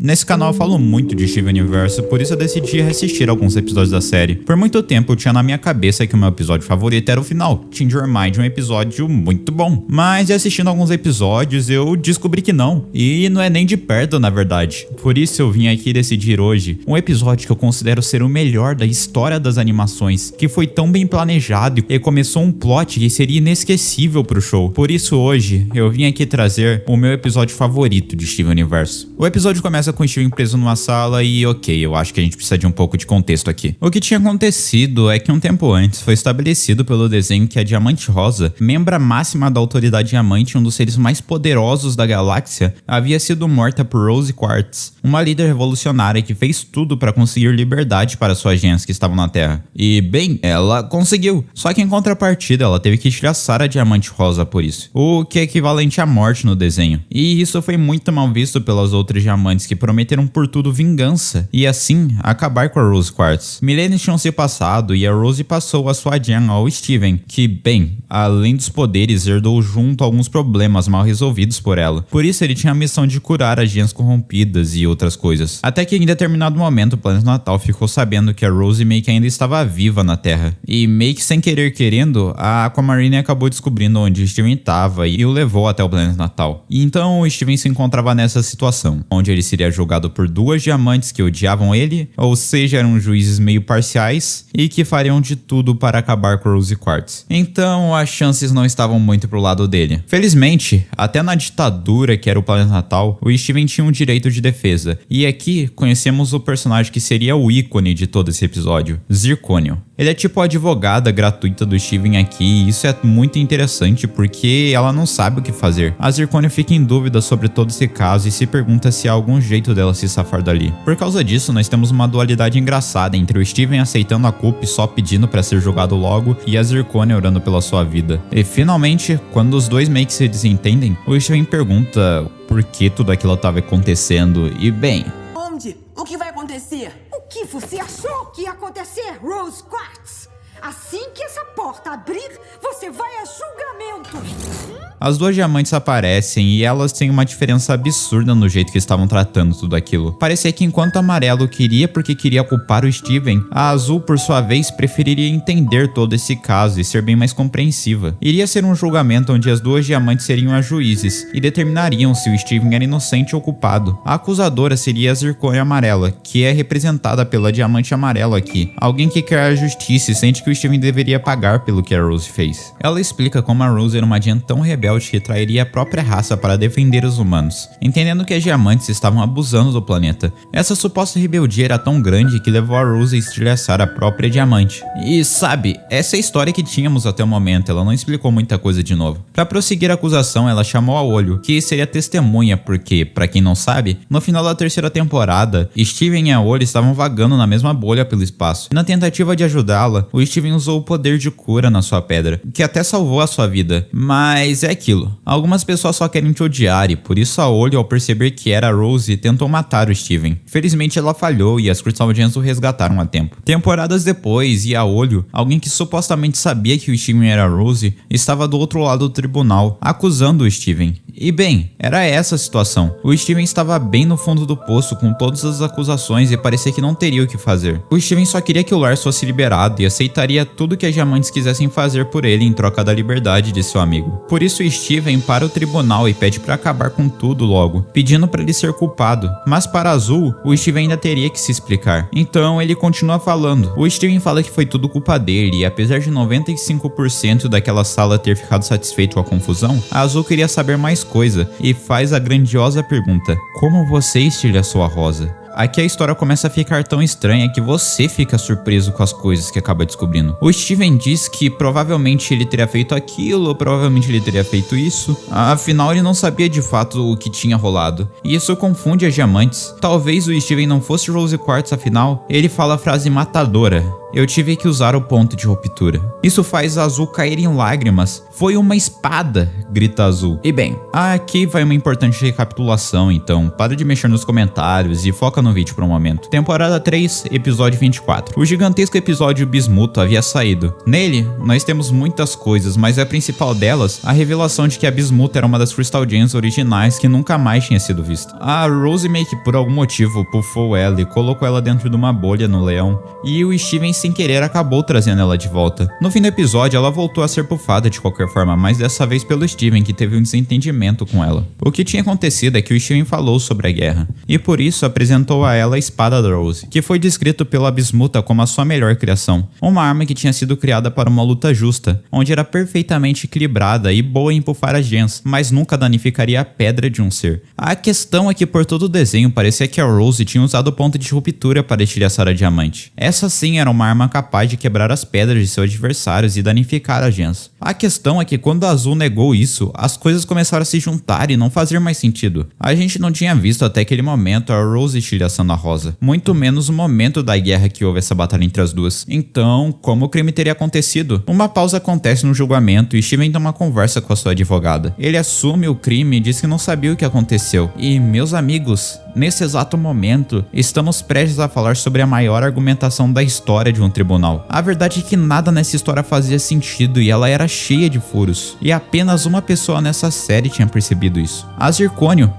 Nesse canal eu falo muito de Steven Universe, por isso eu decidi reassistir alguns episódios da série. Por muito tempo eu tinha na minha cabeça que o meu episódio favorito era o final, Change Your Mind, um episódio muito bom. Mas assistindo alguns episódios eu descobri que não, e não é nem de perto na verdade. Por isso eu vim aqui decidir hoje um episódio que eu considero ser o melhor da história das animações, que foi tão bem planejado e começou um plot que seria inesquecível pro show. Por isso hoje eu vim aqui trazer o meu episódio favorito de Steven Universe. O episódio começa com o Steven preso numa sala e eu acho que a gente precisa de um pouco de contexto aqui. O que tinha acontecido é que um tempo antes foi estabelecido pelo desenho que a Diamante Rosa, membra máxima da Autoridade Diamante, um dos seres mais poderosos da galáxia, havia sido morta por Rose Quartz, uma líder revolucionária que fez tudo para conseguir liberdade para suas gens que estavam na Terra. E bem, ela conseguiu. Só que em contrapartida ela teve que estilhaçar a Diamante Rosa por isso, o que é equivalente à morte no desenho. E isso foi muito mal visto pelas outras diamantes que prometeram por tudo vingança e assim acabar com a Rose Quartz. Milênios tinham se passado e a Rose passou a sua gen ao Steven, que bem, além dos poderes, herdou junto alguns problemas mal resolvidos por ela. Por isso ele tinha a missão de curar as gens corrompidas e outras coisas. Até que em determinado momento o Planeta Natal ficou sabendo que a Rose meio que ainda estava viva na Terra. E meio que sem querer querendo, a Aquamarine acabou descobrindo onde o Steven estava e o levou até o Planeta Natal. E então o Steven se encontrava nessa situação, onde ele seria julgado por duas diamantes que odiavam ele, ou seja, eram juízes meio parciais e que fariam de tudo para acabar com Rose Quartz. Então as chances não estavam muito pro lado dele. Felizmente, até na ditadura que era o Planeta Natal, o Steven tinha um direito de defesa. E aqui conhecemos o personagem que seria o ícone de todo esse episódio, Zirconium. Ele é tipo a advogada gratuita do Steven aqui, e isso é muito interessante porque ela não sabe o que fazer. A Zirconium fica em dúvida sobre todo esse caso e se pergunta se há algum jeito dela se safar dali. Por causa disso, nós temos uma dualidade engraçada entre o Steven aceitando a culpa e só pedindo pra ser julgado logo, e a Zirconium orando pela sua vida. E finalmente, quando os dois meio que se desentendem, o Steven pergunta por que tudo aquilo estava acontecendo e bem... Onde? O que vai acontecer? O que você achou que ia acontecer, Rose Quartz? Assim que essa porta abrir, você vai a julgamento. As duas diamantes aparecem e elas têm uma diferença absurda no jeito que estavam tratando tudo aquilo. Parecia que enquanto a Amarelo queria porque queria culpar o Steven, a Azul por sua vez preferiria entender todo esse caso e ser bem mais compreensiva. Iria ser um julgamento onde as duas diamantes seriam as juízes e determinariam se o Steven era inocente ou culpado. A acusadora seria a Zirconium Amarela, que é representada pela Diamante Amarelo aqui, alguém que quer a justiça e sente que o Steven deveria pagar pelo que a Rose fez. Ela explica como a Rose era uma gent tão rebelde que trairia a própria raça para defender os humanos, entendendo que as diamantes estavam abusando do planeta. Essa suposta rebeldia era tão grande que levou a Rose a estilhaçar a própria diamante. E sabe, essa é a história que tínhamos até o momento, ela não explicou muita coisa de novo. Para prosseguir a acusação, ela chamou a Olho, que seria testemunha porque, para quem não sabe, no final da terceira temporada, Steven e a Olho estavam vagando na mesma bolha pelo espaço. E na tentativa de ajudá-la, o Steven usou o poder de cura na sua pedra, que até salvou a sua vida. Mas é aquilo, algumas pessoas só querem te odiar e por isso a Olho, ao perceber que era a Rose, tentou matar o Steven. Felizmente ela falhou e as Crystal Gems o resgataram a tempo. Temporadas depois, e a Olho, alguém que supostamente sabia que o Steven era a Rose, estava do outro lado do tribunal, acusando o Steven. E bem, era essa a situação. O Steven estava bem no fundo do poço com todas as acusações e parecia que não teria o que fazer. O Steven só queria que o Lars fosse liberado e aceitaria tudo que as diamantes quisessem fazer por ele em troca da liberdade de seu amigo. Por isso Steven para o tribunal e pede para acabar com tudo logo, pedindo para ele ser culpado. Mas para Azul, o Steven ainda teria que se explicar. Então ele continua falando. O Steven fala que foi tudo culpa dele e apesar de 95% daquela sala ter ficado satisfeito com a confusão, a Azul queria saber mais coisa e faz a grandiosa pergunta: como você estilhaçou a rosa? Aqui a história começa a ficar tão estranha que você fica surpreso com as coisas que acaba descobrindo. O Steven diz que provavelmente ele teria feito aquilo, ou provavelmente ele teria feito isso. Afinal, ele não sabia de fato o que tinha rolado. E isso confunde as diamantes. Talvez o Steven não fosse Rose Quartz, afinal, ele fala a frase matadora. Eu tive que usar o ponto de ruptura. Isso faz a Azul cair em lágrimas. Foi uma espada, grita a Azul. E bem, aqui vai uma importante recapitulação, então para de mexer nos comentários e foca no vídeo por um momento. Temporada 3, episódio 24. O gigantesco episódio Bismuto havia saído. Nele, nós temos muitas coisas, mas a principal delas, a revelação de que a Bismuto era uma das Crystal Gems originais que nunca mais tinha sido vista. A Rose meio que por algum motivo puffou ela e colocou ela dentro de uma bolha no leão, e o Steven sem querer acabou trazendo ela de volta. No fim do episódio, ela voltou a ser puffada de qualquer forma, mas dessa vez pelo Steven, que teve um desentendimento com ela. O que tinha acontecido é que o Steven falou sobre a guerra, e por isso apresentou a ela a espada da Rose, que foi descrito pela Bismuta como a sua melhor criação. Uma arma que tinha sido criada para uma luta justa, onde era perfeitamente equilibrada e boa em puffar as gems, mas nunca danificaria a pedra de um ser. A questão é que por todo o desenho parecia que a Rose tinha usado o ponto de ruptura para estilhaçar a diamante. Essa sim era uma arma capaz de quebrar as pedras de seus adversários e danificar as gems. A questão é que quando a Azul negou isso, as coisas começaram a se juntar e não fazer mais sentido. A gente não tinha visto até aquele momento a Rose estilhaçando a Rosa, muito menos o momento da guerra que houve essa batalha entre as duas. Então, como o crime teria acontecido? Uma pausa acontece no julgamento e Steven tem uma conversa com a sua advogada. Ele assume o crime e diz que não sabia o que aconteceu. E, meus amigos, nesse exato momento, estamos prestes a falar sobre a maior argumentação da história de um tribunal. A verdade é que nada nessa história fazia sentido e ela era cheia de furos. E apenas uma pessoa nessa série tinha percebido isso. A Zircônio.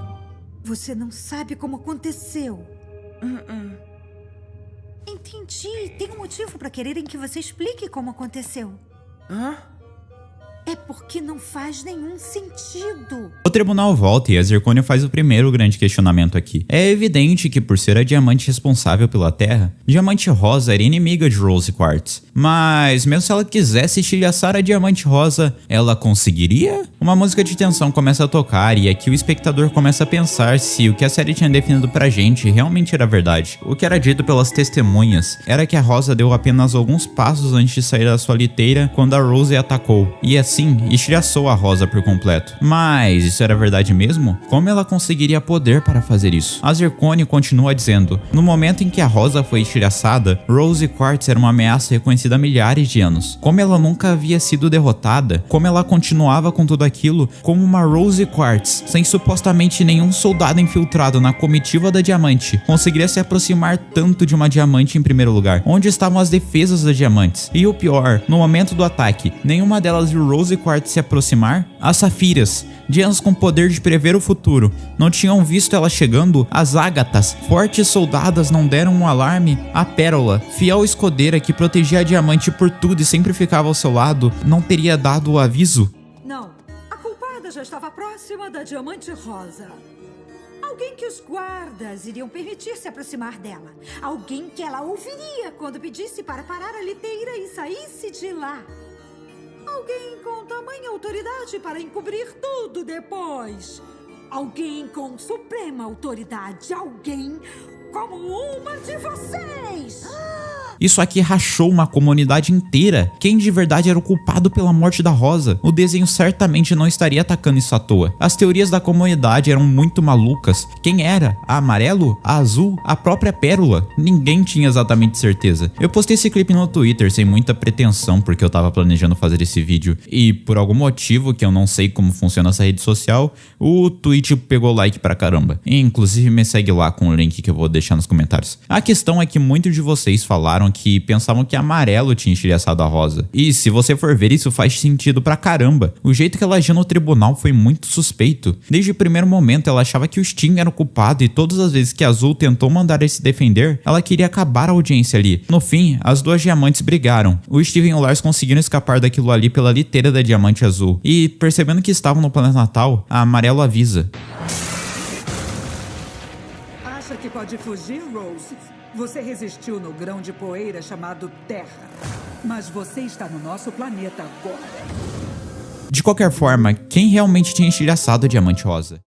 Você não sabe como aconteceu. Entendi. Tem um motivo para quererem que você explique como aconteceu. Hã? É porque não faz nenhum sentido. O tribunal volta e a Zircônio faz o primeiro grande questionamento aqui. É evidente que por ser a diamante responsável pela Terra, Diamante Rosa era inimiga de Rose Quartz. Mas mesmo se ela quisesse estilhaçar a Diamante Rosa, ela conseguiria? Uma música de tensão começa a tocar e aqui o espectador começa a pensar se o que a série tinha definido pra gente realmente era verdade. O que era dito pelas testemunhas era que a Rosa deu apenas alguns passos antes de sair da sua liteira quando a Rose a atacou. E assim, estilhaçou a Rosa por completo. Mas isso era verdade mesmo? Como ela conseguiria poder para fazer isso? A Zircônio continua dizendo: no momento em que a Rosa foi estilhaçada, Rose Quartz era uma ameaça reconhecida há milhares de anos. Como ela nunca havia sido derrotada, como ela continuava com tudo aquilo, como uma Rose Quartz, sem supostamente nenhum soldado infiltrado na comitiva da diamante, conseguiria se aproximar tanto de uma diamante em primeiro lugar? Onde estavam as defesas das diamantes? E o pior, no momento do ataque, nenhuma delas viu Rose Quartz se aproximar? As Safiras, gems com poder de prever o futuro, não tinham visto ela chegando? As Ágatas, fortes soldadas, não deram um alarme? A Pérola, fiel escudeira que protegia a diamante por tudo e sempre ficava ao seu lado, não teria dado o aviso? Não, a culpada já estava próxima da Diamante Rosa. Alguém que os guardas iriam permitir se aproximar dela. Alguém que ela ouviria quando pedisse para parar a liteira e saísse de lá. Alguém com tamanha autoridade para encobrir tudo depois. Alguém com suprema autoridade. Alguém como uma de vocês. Isso aqui rachou uma comunidade inteira. Quem de verdade era o culpado pela morte da Rosa? O desenho certamente não estaria atacando isso à toa. As teorias da comunidade eram muito malucas. Quem era? A Amarelo? A Azul? A própria Pérola? Ninguém tinha exatamente certeza. Eu postei esse clipe no Twitter sem muita pretensão, porque eu tava planejando fazer esse vídeo. E por algum motivo, que eu não sei como funciona essa rede social, o tweet pegou like pra caramba. E, inclusive me segue lá com o link que eu vou deixar nos comentários. A questão é que muitos de vocês falaram que pensavam que Amarelo tinha estilhaçado a Rosa. E se você for ver, isso faz sentido pra caramba. O jeito que ela agiu no tribunal foi muito suspeito. Desde o primeiro momento ela achava que o Steven era o culpado e todas as vezes que a Azul tentou mandar ele se defender, ela queria acabar a audiência ali. No fim, as duas diamantes brigaram. O Steven e o Lars conseguiram escapar daquilo ali pela liteira da Diamante Azul. E percebendo que estavam no planeta natal, a Amarelo avisa: Acha que pode fugir, Rose? Você resistiu no grão de poeira chamado Terra. Mas você está no nosso planeta agora. De qualquer forma, quem realmente tinha estilhaçado a Diamante Rosa?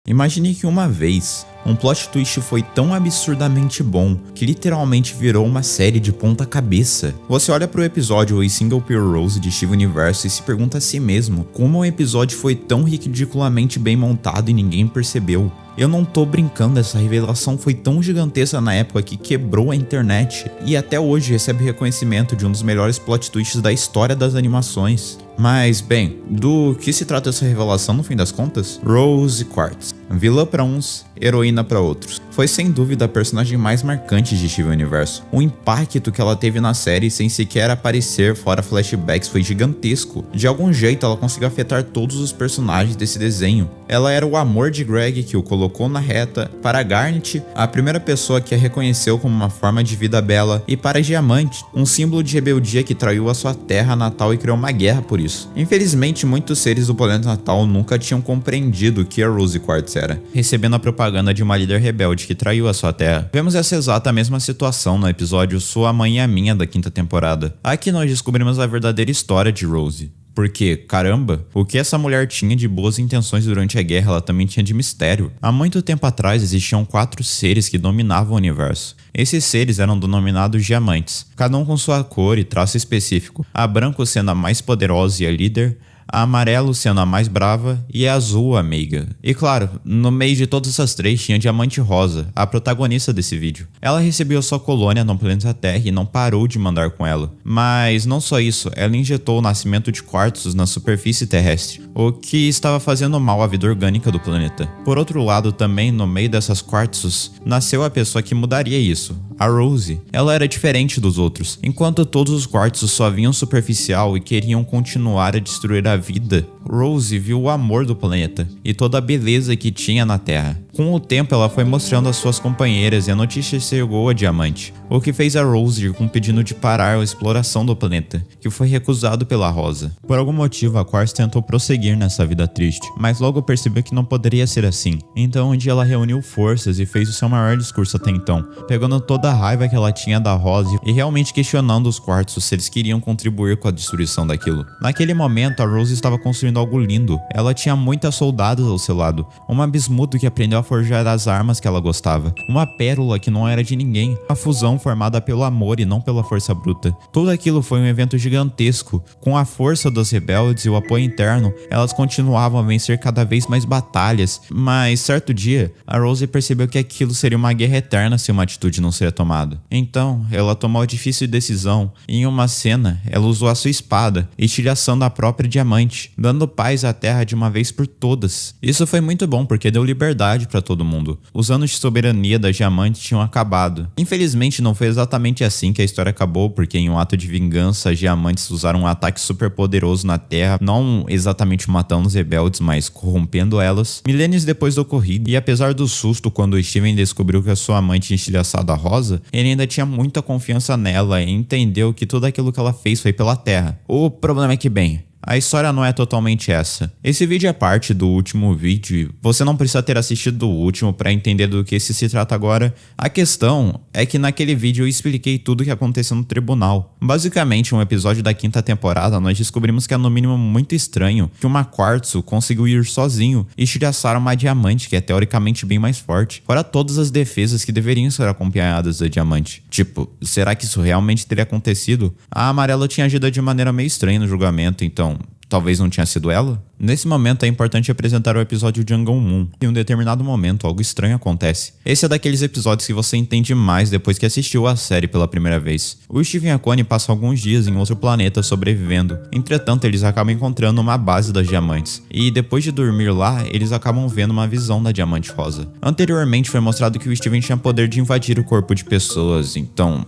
Imagine que uma vez, um plot twist foi tão absurdamente bom que literalmente virou uma série de ponta cabeça. Você olha pro episódio A Single Pure Rose de Steven Universe e se pergunta a si mesmo como o episódio foi tão ridiculamente bem montado e ninguém percebeu. Eu não tô brincando, essa revelação foi tão gigantesca na época que quebrou a internet e até hoje recebe reconhecimento de um dos melhores plot twists da história das animações. Mas, bem, do que se trata essa revelação no fim das contas? Rose Quartz, vilã para uns, heroína para outros. Foi sem dúvida a personagem mais marcante de Steven Universe. O impacto que ela teve na série sem sequer aparecer fora flashbacks foi gigantesco. De algum jeito ela conseguiu afetar todos os personagens desse desenho. Ela era o amor de Greg que o colocou na reta, para Garnet, a primeira pessoa que a reconheceu como uma forma de vida bela, e para Diamante, um símbolo de rebeldia que traiu a sua terra natal e criou uma guerra por isso. Infelizmente, muitos seres do planeta natal nunca tinham compreendido o que a Rose Quartz era, recebendo a propaganda de uma líder rebelde que traiu a sua terra. Vemos essa exata mesma situação no episódio Sua Mãe e a Minha da 5ª temporada. Aqui nós descobrimos a verdadeira história de Rose. Porque, caramba, o que essa mulher tinha de boas intenções durante a guerra, ela também tinha de mistério. Há muito tempo atrás existiam 4 seres que dominavam o universo. Esses seres eram denominados diamantes, cada um com sua cor e traço específico. A branco sendo a mais poderosa e a líder, a amarelo sendo a mais brava e a azul a meiga. E claro, no meio de todas essas 3 tinha Diamante Rosa, a protagonista desse vídeo. Ela recebeu sua colônia no planeta Terra e não parou de mandar com ela. Mas não só isso, ela injetou o nascimento de quartzos na superfície terrestre, o que estava fazendo mal à vida orgânica do planeta. Por outro lado, também no meio dessas quartzos, nasceu a pessoa que mudaria isso, a Rose. Ela era diferente dos outros. Enquanto todos os quartzos só vinham superficial e queriam continuar a destruir a vida, Rose viu o amor do planeta e toda a beleza que tinha na Terra. Com o tempo, ela foi mostrando às suas companheiras e a notícia chegou a Diamante, o que fez a Rose ir com um pedido de parar a exploração do planeta, que foi recusado pela Rosa. Por algum motivo, a Quartz tentou prosseguir nessa vida triste, mas logo percebeu que não poderia ser assim. Então, um dia ela reuniu forças e fez o seu maior discurso até então, pegando toda a raiva que ela tinha da Rosa e realmente questionando os quartzos se eles queriam contribuir com a destruição daquilo. Naquele momento, a Rose estava construindo algo lindo. Ela tinha muitas soldados ao seu lado, uma bismuto que aprendeu a forjar as armas que ela gostava, uma pérola que não era de ninguém, uma fusão formada pelo amor e não pela força bruta. Tudo aquilo foi um evento gigantesco. Com a força dos rebeldes e o apoio interno, elas continuavam a vencer cada vez mais batalhas, mas certo dia, a Rose percebeu que aquilo seria uma guerra eterna se uma atitude não seria tomada. Então, ela tomou a difícil decisão e em uma cena, ela usou a sua espada, estilhaçando a própria Diamante, dando paz à Terra de uma vez por todas. Isso foi muito bom porque deu liberdade para todo mundo. Os anos de soberania da Diamante tinham acabado. Infelizmente não foi exatamente assim que a história acabou, porque em um ato de vingança as Diamantes usaram um ataque super poderoso na Terra, não exatamente matando os rebeldes, mas corrompendo elas. Milênios depois do ocorrido, e apesar do susto quando Steven descobriu que a sua mãe tinha estilhaçado a Rosa, ele ainda tinha muita confiança nela e entendeu que tudo aquilo que ela fez foi pela Terra. O problema é que, bem, a história não é totalmente essa. Esse vídeo é parte do último vídeo e você não precisa ter assistido o último para entender do que se trata agora. A questão é que naquele vídeo eu expliquei tudo o que aconteceu no tribunal. Basicamente, um episódio da 5ª temporada, nós descobrimos que é no mínimo muito estranho que uma Quartzo conseguiu ir sozinho e estilhaçar uma Diamante, que é teoricamente bem mais forte, fora todas as defesas que deveriam ser acompanhadas da Diamante. Tipo, será que isso realmente teria acontecido? A Amarela tinha agido de maneira meio estranha no julgamento, então talvez não tinha sido ela? Nesse momento é importante apresentar o episódio Jungle Moon. Em um determinado momento, algo estranho acontece. Esse é daqueles episódios que você entende mais depois que assistiu a série pela primeira vez. O Steven e a Connie passam alguns dias em outro planeta sobrevivendo. Entretanto, eles acabam encontrando uma base das Diamantes. E depois de dormir lá, eles acabam vendo uma visão da Diamante Rosa. Anteriormente foi mostrado que o Steven tinha poder de invadir o corpo de pessoas, então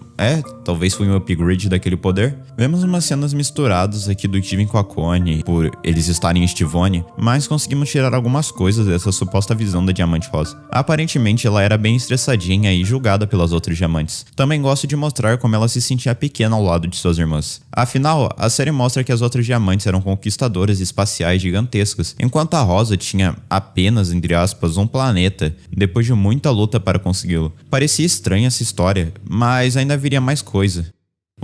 talvez foi um upgrade daquele poder. Vemos umas cenas misturadas aqui do Steven com a Connie, por eles estarem em Estivone, mas conseguimos tirar algumas coisas dessa suposta visão da Diamante Rosa. Aparentemente ela era bem estressadinha e julgada pelas outras diamantes. Também gosto de mostrar como ela se sentia pequena ao lado de suas irmãs. Afinal, a série mostra que as outras diamantes eram conquistadoras espaciais gigantescas, enquanto a Rosa tinha apenas, entre aspas, um planeta, depois de muita luta para consegui-lo. Parecia estranha essa história, mas ainda viria mais coisa.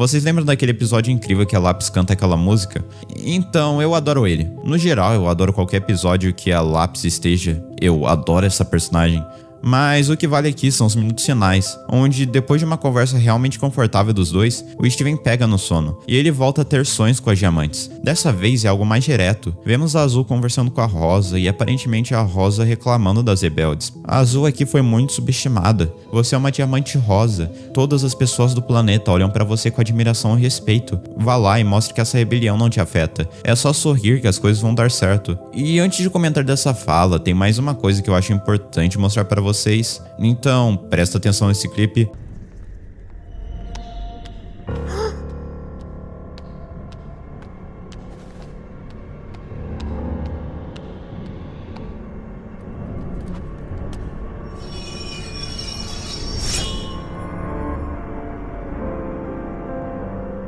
Vocês lembram daquele episódio incrível que a Lápis canta aquela música? Então, eu adoro ele. No geral, eu adoro qualquer episódio que a Lápis esteja. Eu adoro essa personagem. Mas o que vale aqui são os minutos finais, onde depois de uma conversa realmente confortável dos dois, o Steven pega no sono, e ele volta a ter sonhos com as diamantes. Dessa vez é algo mais direto. Vemos a Azul conversando com a Rosa e aparentemente a Rosa reclamando das rebeldes. A Azul aqui foi muito subestimada. Você é uma diamante rosa. Todas as pessoas do planeta olham pra você com admiração e respeito. Vá lá e mostre que essa rebelião não te afeta. É só sorrir que as coisas vão dar certo. E antes de comentar dessa fala, tem mais uma coisa que eu acho importante mostrar pra vocês. Então, presta atenção nesse clipe.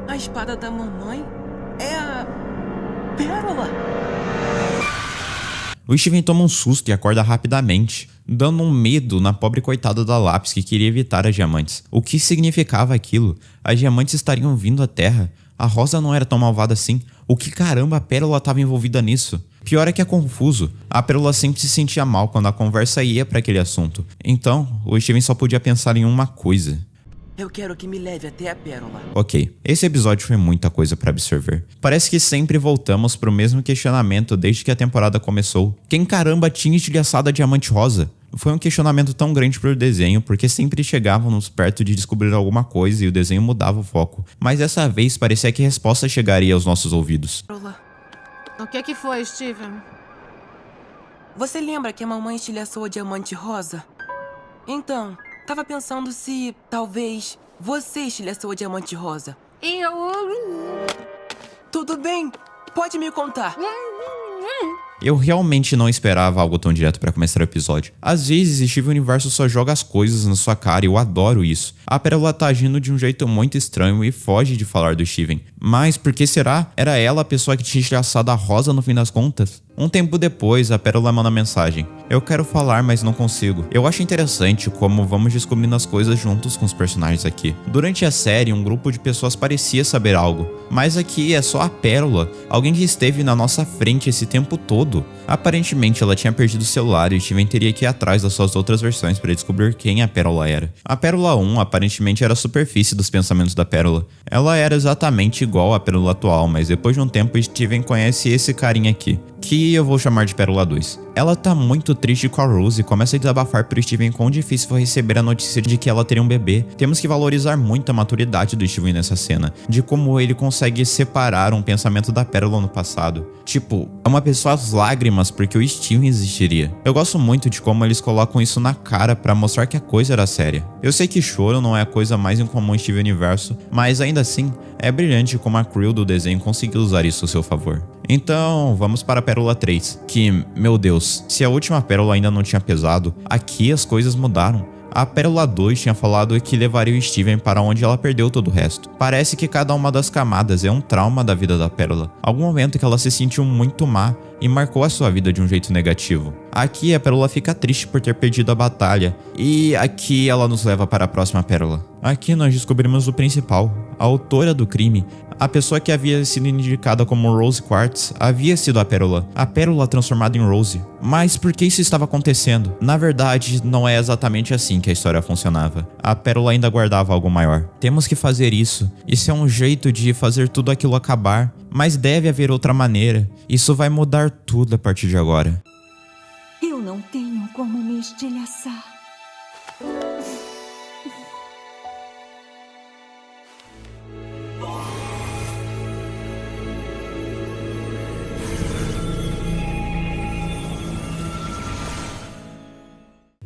A espada da mamãe é a Pérola. O Steven toma um susto e acorda rapidamente, dando um medo na pobre coitada da Lápis que queria evitar as diamantes. O que significava aquilo? As diamantes estariam vindo à Terra? A Rosa não era tão malvada assim? O que caramba a Pérola estava envolvida nisso? Pior é que é confuso. A Pérola sempre se sentia mal quando a conversa ia para aquele assunto. Então, o Steven só podia pensar em uma coisa. Eu quero que me leve até a Pérola. Ok, esse episódio foi muita coisa pra absorver. Parece que sempre voltamos pro mesmo questionamento desde que a temporada começou. Quem caramba tinha estilhaçado a Diamante Rosa? Foi um questionamento tão grande pro desenho, porque sempre chegávamos perto de descobrir alguma coisa e o desenho mudava o foco. Mas dessa vez parecia que a resposta chegaria aos nossos ouvidos. Pérola. O que foi, Steven? Você lembra que a mamãe estilhaçou a Diamante Rosa? Então, tava pensando se, talvez, você estilhaçou a Diamante Rosa. Tudo bem, pode me contar. Eu realmente não esperava algo tão direto pra começar o episódio. Às vezes, Steven Universo só joga as coisas na sua cara e eu adoro isso. A Pérola tá agindo de um jeito muito estranho e foge de falar do Steven. Mas por que será? Era ela a pessoa que tinha estilhaçado a Rosa no fim das contas? Um tempo depois, a Pérola manda mensagem. Eu quero falar, mas não consigo. Eu acho interessante como vamos descobrindo as coisas juntos com os personagens aqui. Durante a série, um grupo de pessoas parecia saber algo. Mas aqui é só a Pérola, alguém que esteve na nossa frente esse tempo todo. Aparentemente, ela tinha perdido o celular e Steven teria que ir atrás das suas outras versões para descobrir quem a Pérola era. A Pérola 1 aparentemente era a superfície dos pensamentos da Pérola. Ela era exatamente igual à Pérola atual, mas depois de um tempo Steven conhece esse carinha aqui, que eu vou chamar de Pérola 2. Ela tá muito triste com a Rose e começa a desabafar pro Steven quão difícil foi receber a notícia de que ela teria um bebê. Temos que valorizar muito a maturidade do Steven nessa cena, de como ele consegue separar um pensamento da Pérola no passado. Tipo, é uma pessoa às lágrimas porque o Steven existiria. Eu gosto muito de como eles colocam isso na cara pra mostrar que a coisa era séria. Eu sei que choro não é a coisa mais incomum em Steven Universo, mas ainda assim, é brilhante como a Creel do desenho conseguiu usar isso a seu favor. Então, vamos para a Pérola 3, que, meu Deus, se a última Pérola ainda não tinha pesado, aqui as coisas mudaram. A Pérola 2 tinha falado que levaria o Steven para onde ela perdeu todo o resto. Parece que cada uma das camadas é um trauma da vida da Pérola. Algum momento que ela se sentiu muito má e marcou a sua vida de um jeito negativo. Aqui a Pérola fica triste por ter perdido a batalha. E aqui ela nos leva para a próxima Pérola. Aqui nós descobrimos o principal, a autora do crime. A pessoa que havia sido indicada como Rose Quartz havia sido a Pérola transformada em Rose. Mas por que isso estava acontecendo? Na verdade, não é exatamente assim que a história funcionava. A Pérola ainda guardava algo maior. Temos que fazer isso. Isso é um jeito de fazer tudo aquilo acabar. Mas deve haver outra maneira. Isso vai mudar tudo a partir de agora. Eu não tenho como me estilhaçar.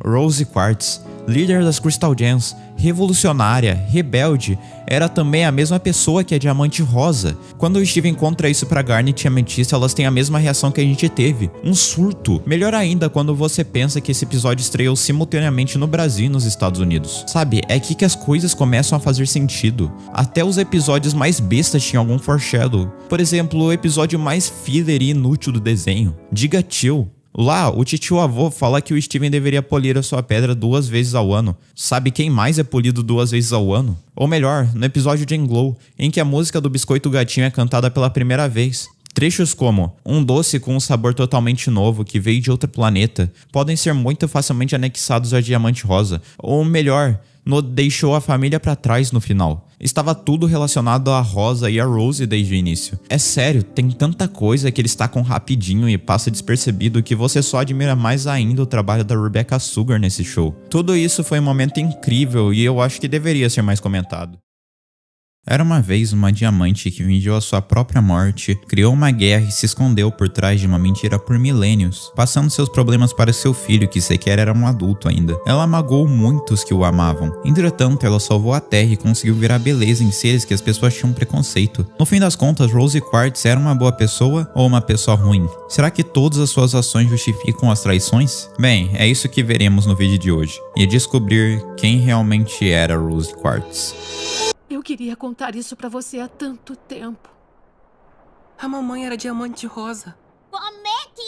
Rose Quartz, líder das Crystal Gems, revolucionária, rebelde, era também a mesma pessoa que a Diamante Rosa. Quando o Steven encontra isso pra Garnet e a Amethyst, elas têm a mesma reação que a gente teve, um surto. Melhor ainda quando você pensa que esse episódio estreou simultaneamente no Brasil e nos Estados Unidos. Sabe, é aqui que as coisas começam a fazer sentido. Até os episódios mais bestas tinham algum foreshadow. Por exemplo, o episódio mais filler e inútil do desenho, Diga Tio. Lá, o titio-avô fala que o Steven deveria polir a sua pedra 2 vezes ao ano. Sabe quem mais é polido 2 vezes ao ano? Ou melhor, no episódio de Englow, em que a música do Biscoito Gatinho é cantada pela primeira vez. Trechos como um doce com um sabor totalmente novo que veio de outro planeta podem ser muito facilmente anexados a Diamante Rosa, ou melhor, no deixou a família pra trás no final. Estava tudo relacionado a Rosa e a Rose desde o início. É sério, tem tanta coisa que eles tacam rapidinho e passa despercebido que você só admira mais ainda o trabalho da Rebecca Sugar nesse show. Tudo isso foi um momento incrível e eu acho que deveria ser mais comentado. Era uma vez uma diamante que fingiu a sua própria morte, criou uma guerra e se escondeu por trás de uma mentira por milênios, passando seus problemas para seu filho que sequer era um adulto ainda. Ela magoou muitos que o amavam. Entretanto, ela salvou a Terra e conseguiu ver a beleza em seres que as pessoas tinham preconceito. No fim das contas, Rose Quartz era uma boa pessoa ou uma pessoa ruim? Será que todas as suas ações justificam as traições? Bem, é isso que veremos no vídeo de hoje, e descobrir quem realmente era Rose Quartz. Eu queria contar isso pra você há tanto tempo. A mamãe era Diamante Rosa. Como é que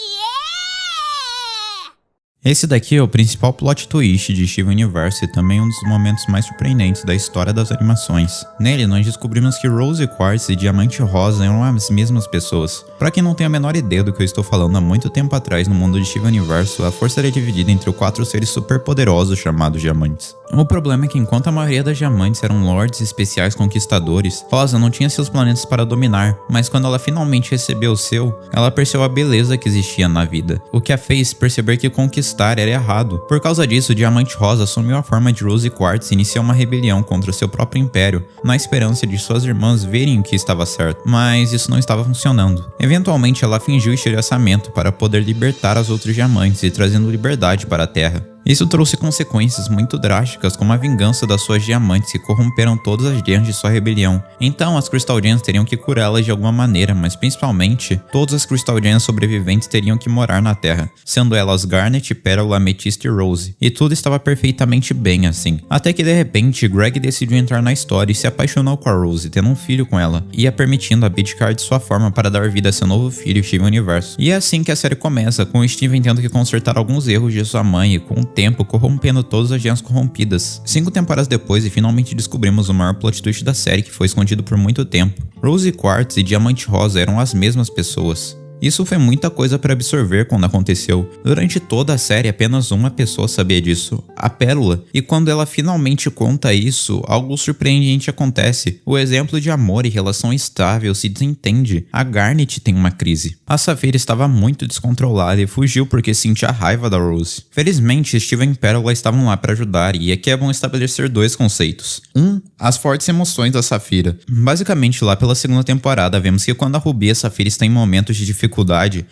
é? Esse daqui é o principal plot twist de Steven Universe e também um dos momentos mais surpreendentes da história das animações. Nele, nós descobrimos que Rose Quartz e Diamante Rosa eram as mesmas pessoas. Pra quem não tem a menor ideia do que eu estou falando, há muito tempo atrás, no mundo de Steven Universe, a força era dividida entre 4 seres superpoderosos chamados Diamantes. O problema é que enquanto a maioria das Diamantes eram lords especiais conquistadores, Rosa não tinha seus planetas para dominar, mas quando ela finalmente recebeu o seu, ela percebeu a beleza que existia na vida, o que a fez perceber que conquistar era errado. Por causa disso, Diamante Rosa assumiu a forma de Rose Quartz e iniciou uma rebelião contra seu próprio império, na esperança de suas irmãs verem o que estava certo, mas isso não estava funcionando. Eventualmente, ela fingiu estilhaçamento para poder libertar as outras diamantes e trazendo liberdade para a Terra. Isso trouxe consequências muito drásticas, como a vingança das suas diamantes que corromperam todas as gemas de sua rebelião. Então as Crystal Gems teriam que curá-las de alguma maneira, mas principalmente, todas as Crystal Gems sobreviventes teriam que morar na Terra, sendo elas Garnet, Pérola, Amethyst e Rose. E tudo estava perfeitamente bem assim. Até que de repente, Greg decidiu entrar na história e se apaixonou com a Rose, tendo um filho com ela, e a permitindo abdicar de sua forma para dar vida a seu novo filho, Steven Universe. E é assim que a série começa, com o Steven tendo que consertar alguns erros de sua mãe e com tempo corrompendo todas as gemas corrompidas. 5 temporadas depois e finalmente descobrimos o maior plot twist da série que foi escondido por muito tempo. Rose Quartz e Diamante Rosa eram as mesmas pessoas. Isso foi muita coisa para absorver quando aconteceu. Durante toda a série, apenas uma pessoa sabia disso, a Pérola. E quando ela finalmente conta isso, algo surpreendente acontece. O exemplo de amor e relação estável se desentende. A Garnet tem uma crise. A Safira estava muito descontrolada e fugiu porque sentia raiva da Rose. Felizmente, Steven e Pérola estavam lá para ajudar, e aqui é bom estabelecer 2 conceitos. As fortes emoções da Safira. Basicamente, lá pela segunda temporada, vemos que quando a Ruby e a Safira estão em momentos de dificuldade,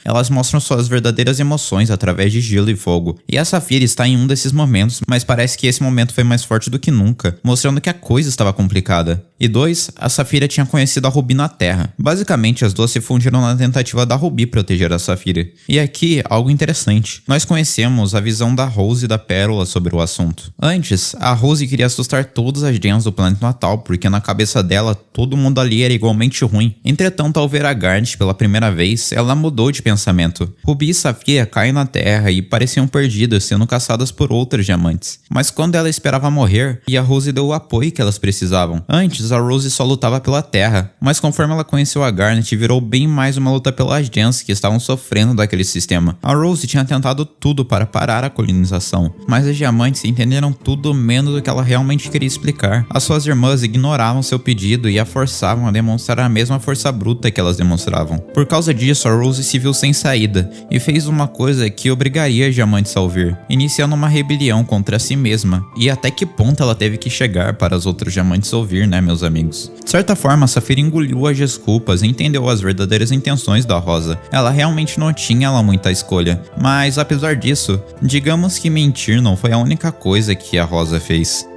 elas mostram suas verdadeiras emoções através de gelo e fogo. E a Safira está em um desses momentos, mas parece que esse momento foi mais forte do que nunca, mostrando que a coisa estava complicada. E 2, a Safira tinha conhecido a Ruby na Terra. Basicamente, as duas se fundiram na tentativa da Ruby proteger a Safira. E aqui, algo interessante. Nós conhecemos a visão da Rose e da Pérola sobre o assunto. Antes, a Rose queria assustar todas as gems do planeta natal, porque na cabeça dela, todo mundo ali era igualmente ruim. Entretanto, ao ver a Garnet pela primeira vez, ela mudou de pensamento. Ruby e Safira caem na Terra e pareciam perdidas, sendo caçadas por outros diamantes. Mas quando ela esperava morrer, e a Rose deu o apoio que elas precisavam. Antes, a Rose só lutava pela Terra, mas conforme ela conheceu a Garnet, virou bem mais uma luta pelas gems que estavam sofrendo daquele sistema. A Rose tinha tentado tudo para parar a colonização, mas as diamantes entenderam tudo menos do que ela realmente queria explicar. As suas irmãs ignoravam seu pedido e a forçavam a demonstrar a mesma força bruta que elas demonstravam. Por causa disso, a Rose se viu sem saída e fez uma coisa que obrigaria as diamantes a ouvir, iniciando uma rebelião contra si mesma. E até que ponto ela teve que chegar para as outras diamantes ouvir, né, meus amigos? De certa forma, a Safira engoliu as desculpas e entendeu as verdadeiras intenções da Rosa. Ela realmente não tinha muita escolha, mas apesar disso, digamos que mentir não foi a única coisa que a Rosa fez.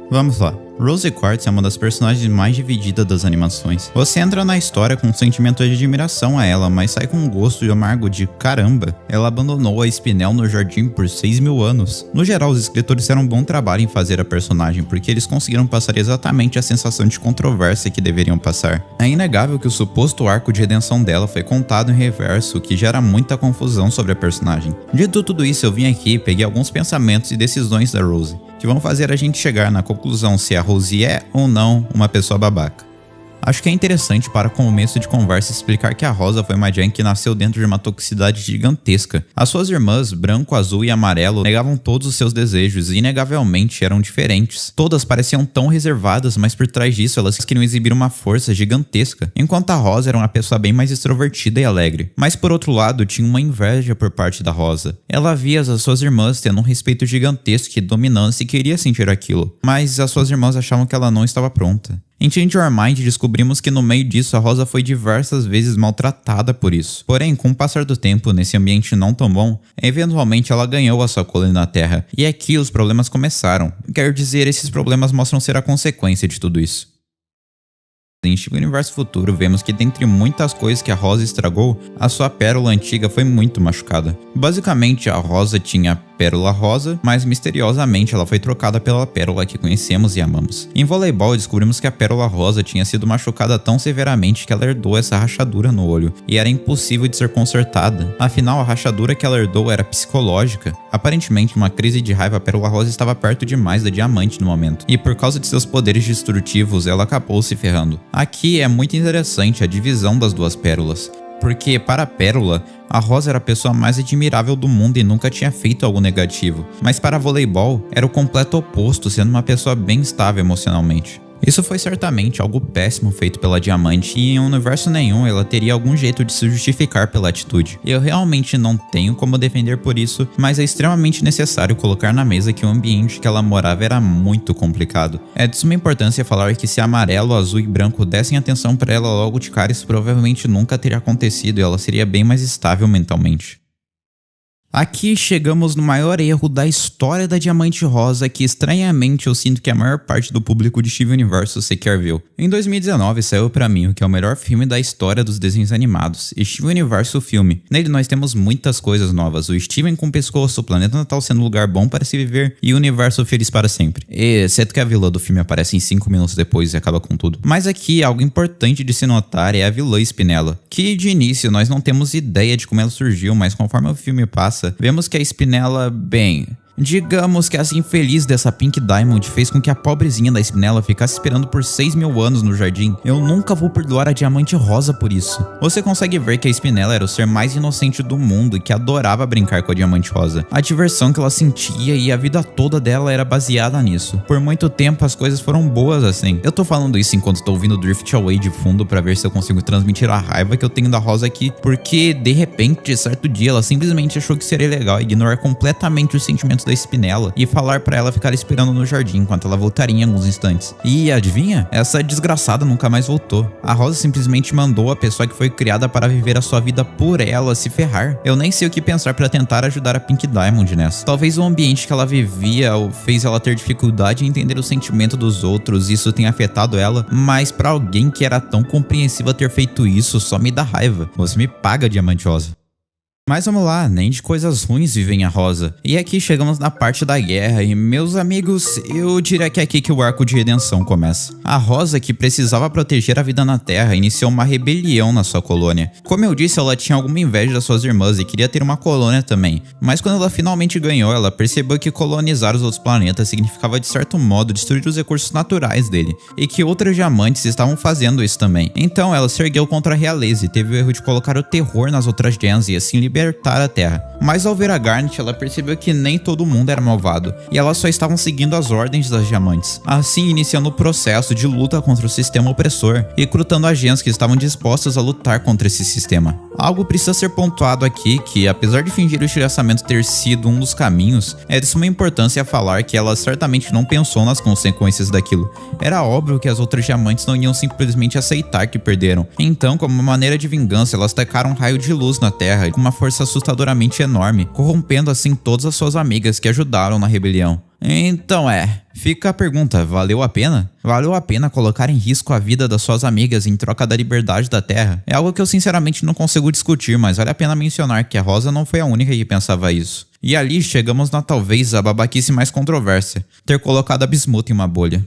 Vamos lá. Rose Quartz é uma das personagens mais divididas das animações. Você entra na história com um sentimento de admiração a ela, mas sai com um gosto de amargo de caramba, ela abandonou a Spinel no jardim por 6.000 anos. No geral, os escritores fizeram um bom trabalho em fazer a personagem, porque eles conseguiram passar exatamente a sensação de controvérsia que deveriam passar. É inegável que o suposto arco de redenção dela foi contado em reverso, o que gera muita confusão sobre a personagem. Dito tudo isso, eu vim aqui e peguei alguns pensamentos e decisões da Rose, que vão fazer a gente chegar na conclusão se a Rose é ou não uma pessoa babaca. Acho que é interessante para começo de conversa explicar que a Rosa foi uma Jen que nasceu dentro de uma toxicidade gigantesca. As suas irmãs, branco, azul e amarelo, negavam todos os seus desejos e inegavelmente eram diferentes. Todas pareciam tão reservadas, mas por trás disso elas queriam exibir uma força gigantesca, enquanto a Rosa era uma pessoa bem mais extrovertida e alegre. Mas por outro lado, tinha uma inveja por parte da Rosa. Ela via as suas irmãs tendo um respeito gigantesco e dominância e queria sentir aquilo, mas as suas irmãs achavam que ela não estava pronta. Em Change Your Mind descobrimos que no meio disso a Rosa foi diversas vezes maltratada por isso. Porém, com o passar do tempo, nesse ambiente não tão bom, eventualmente ela ganhou a sua colônia na Terra. E aqui os problemas começaram. Quero dizer, esses problemas mostram ser a consequência de tudo isso. Em Steven Universo Futuro, vemos que dentre muitas coisas que a Rosa estragou, a sua pérola antiga foi muito machucada. Basicamente, a Rosa tinha a pérola rosa, mas misteriosamente ela foi trocada pela pérola que conhecemos e amamos. Em voleibol, descobrimos que a pérola rosa tinha sido machucada tão severamente que ela herdou essa rachadura no olho, e era impossível de ser consertada. Afinal, a rachadura que ela herdou era psicológica. Aparentemente, numa crise de raiva, a pérola rosa estava perto demais da diamante no momento, e por causa de seus poderes destrutivos, ela acabou se ferrando. Aqui é muito interessante a divisão das duas pérolas, porque para a pérola, a Rosa era a pessoa mais admirável do mundo e nunca tinha feito algo negativo, mas para voleibol era o completo oposto, sendo uma pessoa bem estável emocionalmente. Isso foi certamente algo péssimo feito pela Diamante e em um universo nenhum ela teria algum jeito de se justificar pela atitude. Eu realmente não tenho como defender por isso, mas é extremamente necessário colocar na mesa que o ambiente que ela morava era muito complicado. É de suma importância falar que se amarelo, azul e branco dessem atenção para ela logo de cara, isso provavelmente nunca teria acontecido e ela seria bem mais estável mentalmente. Aqui chegamos no maior erro da história da Diamante Rosa, que estranhamente eu sinto que a maior parte do público de Steven Universe sequer viu. Em 2019 saiu pra mim o que é o melhor filme da história dos desenhos animados, Steven Universe o filme. Nele nós temos muitas coisas novas, o Steven com pescoço, o planeta natal sendo um lugar bom para se viver e o universo feliz para sempre. Exceto que a vilã do filme aparece em 5 minutos depois e acaba com tudo. Mas aqui algo importante de se notar é a vilã Spinella, que de início nós não temos ideia de como ela surgiu, mas conforme o filme passa, vemos que a Spinella, bem, digamos que essa infeliz dessa Pink Diamond fez com que a pobrezinha da Spinella ficasse esperando por 6.000 anos no jardim. Eu nunca vou perdoar a Diamante Rosa por isso. Você consegue ver que a Spinella era o ser mais inocente do mundo e que adorava brincar com a Diamante Rosa. A diversão que ela sentia e a vida toda dela era baseada nisso. Por muito tempo as coisas foram boas assim. Eu tô falando isso enquanto tô ouvindo Drift Away de fundo pra ver se eu consigo transmitir a raiva que eu tenho da Rosa aqui, porque de repente, certo dia, ela simplesmente achou que seria legal ignorar completamente os sentimentos da Spinella e falar pra ela ficar esperando no jardim enquanto ela voltaria em alguns instantes. E adivinha? Essa desgraçada nunca mais voltou. A Rosa simplesmente mandou a pessoa que foi criada para viver a sua vida por ela se ferrar. Eu nem sei o que pensar pra tentar ajudar a Pink Diamond nessa. Talvez o ambiente que ela vivia fez ela ter dificuldade em entender o sentimento dos outros e isso tenha afetado ela, mas pra alguém que era tão compreensiva ter feito isso só me dá raiva. Você me paga, Diamante Rosa. Mas vamos lá, nem de coisas ruins vivem a Rosa. E aqui chegamos na parte da guerra e, meus amigos, eu diria que é aqui que o arco de redenção começa. A Rosa, que precisava proteger a vida na Terra, iniciou uma rebelião na sua colônia. Como eu disse, ela tinha alguma inveja das suas irmãs e queria ter uma colônia também. Mas quando ela finalmente ganhou, ela percebeu que colonizar os outros planetas significava de certo modo destruir os recursos naturais dele, e que outros diamantes estavam fazendo isso também. Então ela se ergueu contra a realeza e teve o erro de colocar o terror nas outras gens e assim libertar a Terra. Mas ao ver a Garnet, ela percebeu que nem todo mundo era malvado, e elas só estavam seguindo as ordens das diamantes, assim iniciando o processo de luta contra o sistema opressor, recrutando agentes que estavam dispostas a lutar contra esse sistema. Algo precisa ser pontuado aqui que, apesar de fingir o estilhaçamento ter sido um dos caminhos, é de suma importância falar que ela certamente não pensou nas consequências daquilo. Era óbvio que as outras diamantes não iam simplesmente aceitar que perderam. Então, como uma maneira de vingança, elas tacaram um raio de luz na Terra com uma força assustadoramente enorme, corrompendo assim todas as suas amigas que ajudaram na rebelião. Então fica a pergunta, valeu a pena? Valeu a pena colocar em risco a vida das suas amigas em troca da liberdade da Terra? É algo que eu sinceramente não consigo discutir, mas vale a pena mencionar que a Rosa não foi a única que pensava isso. E ali chegamos na talvez a babaquice mais controversa, ter colocado a Bismuth em uma bolha.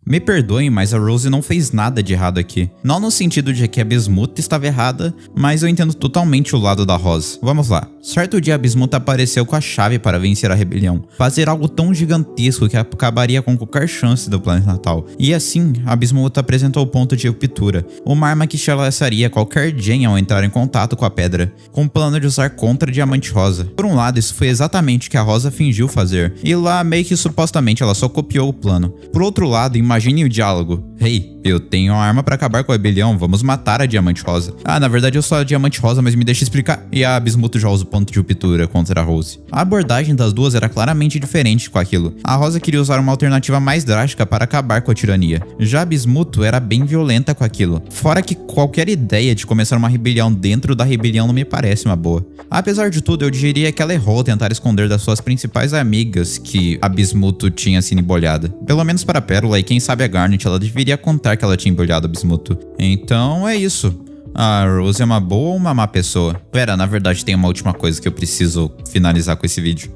Me perdoem, mas a Rose não fez nada de errado aqui. Não no sentido de que a Bismuth estava errada, mas eu entendo totalmente o lado da Rosa. Vamos lá. Certo dia a Bismuth apareceu com a chave para vencer a rebelião. Fazer algo tão gigantesco que acabaria com qualquer chance do planeta natal. E assim, a Bismuth apresentou o ponto de ruptura. Uma arma que estilhaçaria qualquer Jen ao entrar em contato com a pedra. Com o plano de usar contra Diamante Rosa. Por um lado, isso foi exatamente o que a Rosa fingiu fazer. E lá, meio que supostamente, ela só copiou o plano. Por outro lado, imagine o diálogo. Hey, eu tenho uma arma pra acabar com a rebelião, vamos matar a Diamante Rosa. Na verdade eu sou a Diamante Rosa, mas me deixa explicar. E a Bismuth já usa o ponto de ruptura contra a Rose. A abordagem das duas era claramente diferente com aquilo. A Rosa queria usar uma alternativa mais drástica para acabar com a tirania. Já a Bismuth era bem violenta com aquilo. Fora que qualquer ideia de começar uma rebelião dentro da rebelião não me parece uma boa. Apesar de tudo, eu diria que ela errou ao tentar esconder das suas principais amigas que a Bismuth tinha sido embolhada. Pelo menos para a Pérola e quem sabe a Garnet, ela deveria contar que ela tinha embrulhado a Bismuth. Então é isso. A Rose é uma boa ou uma má pessoa? Pera, na verdade tem uma última coisa que eu preciso finalizar com esse vídeo.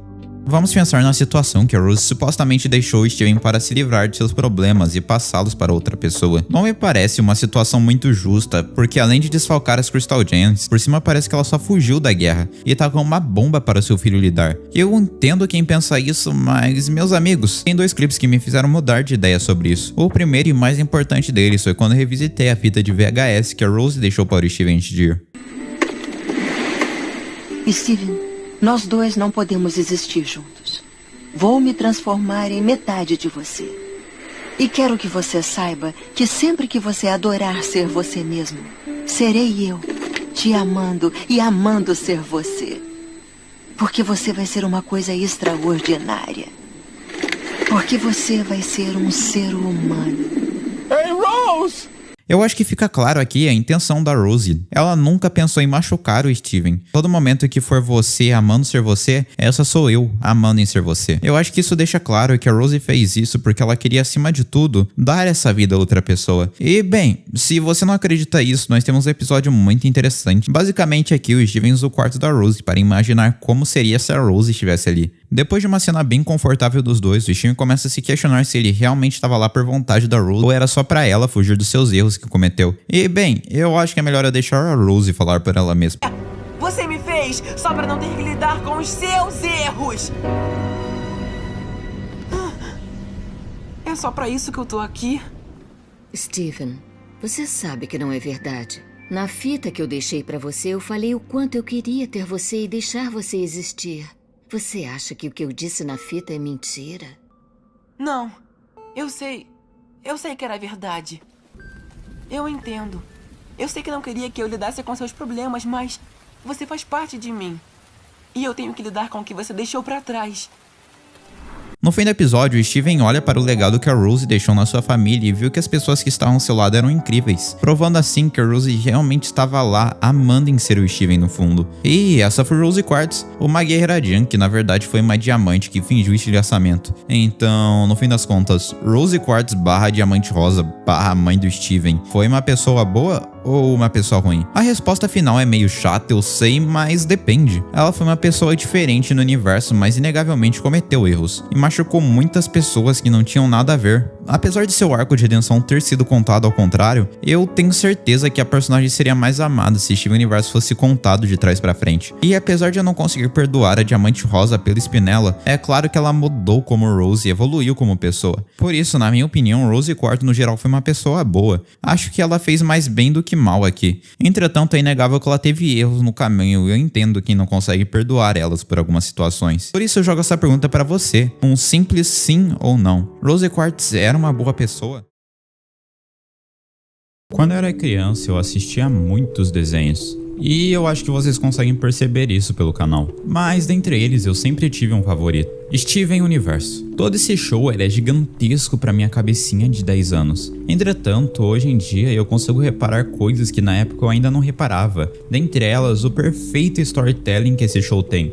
Vamos pensar na situação que a Rose supostamente deixou o Steven para se livrar de seus problemas e passá-los para outra pessoa. Não me parece uma situação muito justa, porque além de desfalcar as Crystal Gems, por cima parece que ela só fugiu da guerra e tá com uma bomba para seu filho lidar. Eu entendo quem pensa isso, mas meus amigos, tem 2 clipes que me fizeram mudar de ideia sobre isso. O primeiro e mais importante deles foi quando eu revisitei a fita de VHS que a Rose deixou para o Steven antes de ir. Steven, nós dois não podemos existir juntos. Vou me transformar em metade de você. E quero que você saiba que sempre que você adorar ser você mesmo, serei eu, te amando e amando ser você. Porque você vai ser uma coisa extraordinária. Porque você vai ser um ser humano. Hey, Rose! Eu acho que fica claro aqui a intenção da Rose. Ela nunca pensou em machucar o Steven. Todo momento que for você amando ser você, essa sou eu amando em ser você. Eu acho que isso deixa claro que a Rose fez isso porque ela queria, acima de tudo, dar essa vida a outra pessoa. E bem, se você não acredita nisso, nós temos um episódio muito interessante. Basicamente aqui o Steven usa o quarto da Rose para imaginar como seria se a Rose estivesse ali. Depois de uma cena bem confortável dos dois, o Steven começa a se questionar se ele realmente estava lá por vontade da Rose ou era só pra ela fugir dos seus erros que cometeu. E bem, eu acho que é melhor eu deixar a Rose falar por ela mesma. Você me fez só pra não ter que lidar com os seus erros. É só pra isso que eu tô aqui? Steven, você sabe que não é verdade. Na fita que eu deixei pra você, eu falei o quanto eu queria ter você e deixar você existir. Você acha que o que eu disse na fita é mentira? Não. Eu sei que era verdade. Eu entendo. Eu sei que não queria que eu lidasse com seus problemas, mas você faz parte de mim. E eu tenho que lidar com o que você deixou pra trás. No fim do episódio, Steven olha para o legado que a Rose deixou na sua família e viu que as pessoas que estavam ao seu lado eram incríveis, provando assim que a Rose realmente estava lá, amando em ser o Steven no fundo. E essa foi Rose Quartz, uma guerreira Jen, que na verdade foi uma diamante que fingiu estilhaçamento. Então, no fim das contas, Rose Quartz / Diamante Rosa / mãe do Steven, foi uma pessoa boa ou uma pessoa ruim? A resposta final é meio chata, eu sei, mas depende. Ela foi uma pessoa diferente no universo, mas inegavelmente cometeu erros e machucou muitas pessoas que não tinham nada a ver. Apesar de seu arco de redenção ter sido contado ao contrário, eu tenho certeza que a personagem seria mais amada se Steven Universe fosse contado de trás pra frente. E apesar de eu não conseguir perdoar a Diamante Rosa pela Spinella, é claro que ela mudou como Rose e evoluiu como pessoa. Por isso, na minha opinião, Rose Quartz no geral foi uma pessoa boa. Acho que ela fez mais bem do que mal aqui. Entretanto, é inegável que ela teve erros no caminho e eu entendo quem não consegue perdoar elas por algumas situações. Por isso eu jogo essa pergunta pra você, um simples sim ou não. Rose Quartz era uma boa pessoa? Quando eu era criança, eu assistia a muitos desenhos. E eu acho que vocês conseguem perceber isso pelo canal. Mas dentre eles eu sempre tive um favorito. Steven Universe. Todo esse show era gigantesco pra minha cabecinha de 10 anos. Entretanto, hoje em dia eu consigo reparar coisas que na época eu ainda não reparava. Dentre elas, o perfeito storytelling que esse show tem.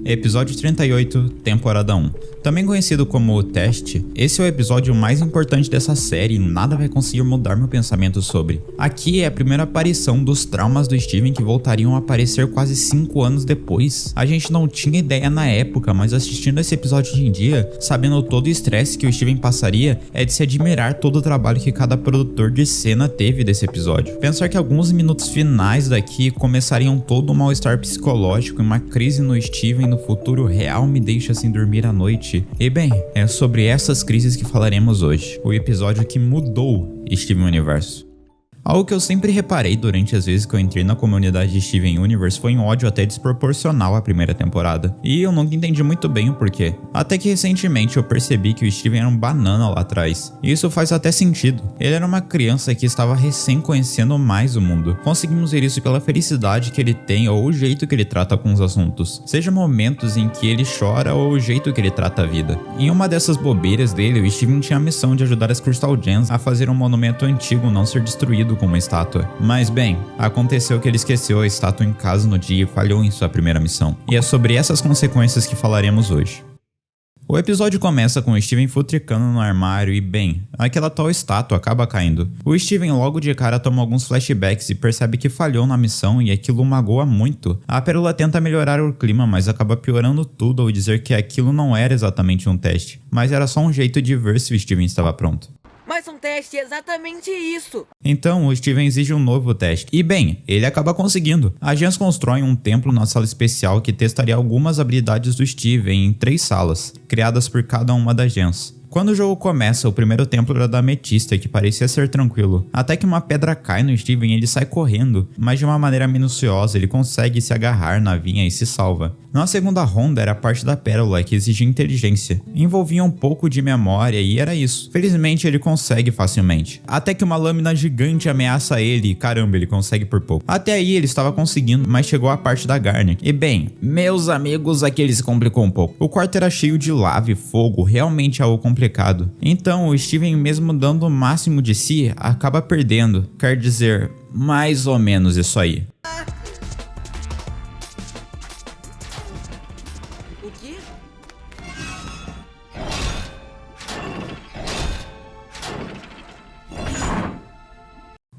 Episódio 38, temporada 1. Também conhecido como O Teste, esse é o episódio mais importante dessa série e nada vai conseguir mudar meu pensamento sobre. Aqui é a primeira aparição dos traumas do Steven que voltariam a aparecer quase 5 anos depois. A gente não tinha ideia na época, mas assistindo esse episódio hoje em dia, sabendo todo o estresse que o Steven passaria, é de se admirar todo o trabalho que cada produtor de cena teve desse episódio. Pensar que alguns minutos finais daqui começariam todo um mal-estar psicológico e uma crise no Steven no futuro real me deixa sem dormir à noite. E bem, é sobre essas crises que falaremos hoje, o episódio que mudou Steven Universe. Algo que eu sempre reparei durante as vezes que eu entrei na comunidade de Steven Universe foi um ódio até desproporcional à primeira temporada. E eu nunca entendi muito bem o porquê. Até que recentemente eu percebi que o Steven era um banana lá atrás. E isso faz até sentido. Ele era uma criança que estava recém conhecendo mais o mundo. Conseguimos ver isso pela felicidade que ele tem ou o jeito que ele trata com os assuntos. Seja momentos em que ele chora ou o jeito que ele trata a vida. Em uma dessas bobeiras dele, o Steven tinha a missão de ajudar as Crystal Gems a fazer um monumento antigo não ser destruído com uma estátua. Mas bem, aconteceu que ele esqueceu a estátua em casa no dia e falhou em sua primeira missão. E é sobre essas consequências que falaremos hoje. O episódio começa com o Steven futricando no armário e bem, aquela tal estátua acaba caindo. O Steven logo de cara toma alguns flashbacks e percebe que falhou na missão e aquilo o magoa muito. A Pérola tenta melhorar o clima, mas acaba piorando tudo ao dizer que aquilo não era exatamente um teste, mas era só um jeito de ver se o Steven estava pronto. Mas um teste é exatamente isso. Então, o Steven exige um novo teste. E bem, ele acaba conseguindo. A Gens constrói um templo na sala especial que testaria algumas habilidades do Steven em 3 salas, criadas por cada uma das Gens. Quando o jogo começa, o primeiro templo era da Ametista, que parecia ser tranquilo. Até que uma pedra cai no Steven e ele sai correndo, mas de uma maneira minuciosa ele consegue se agarrar na vinha e se salva. Na segunda ronda era a parte da Pérola, que exigia inteligência. Envolvia um pouco de memória e era isso. Felizmente ele consegue facilmente. Até que uma lâmina gigante ameaça ele e caramba, ele consegue por pouco. Até aí ele estava conseguindo, mas chegou a parte da Garnet. E bem, meus amigos, aqui ele se complicou um pouco. O quarto era cheio de lava e fogo, realmente algo complicado. Então o Steven, mesmo dando o máximo de si, acaba perdendo. Quer dizer, mais ou menos isso aí. O quê?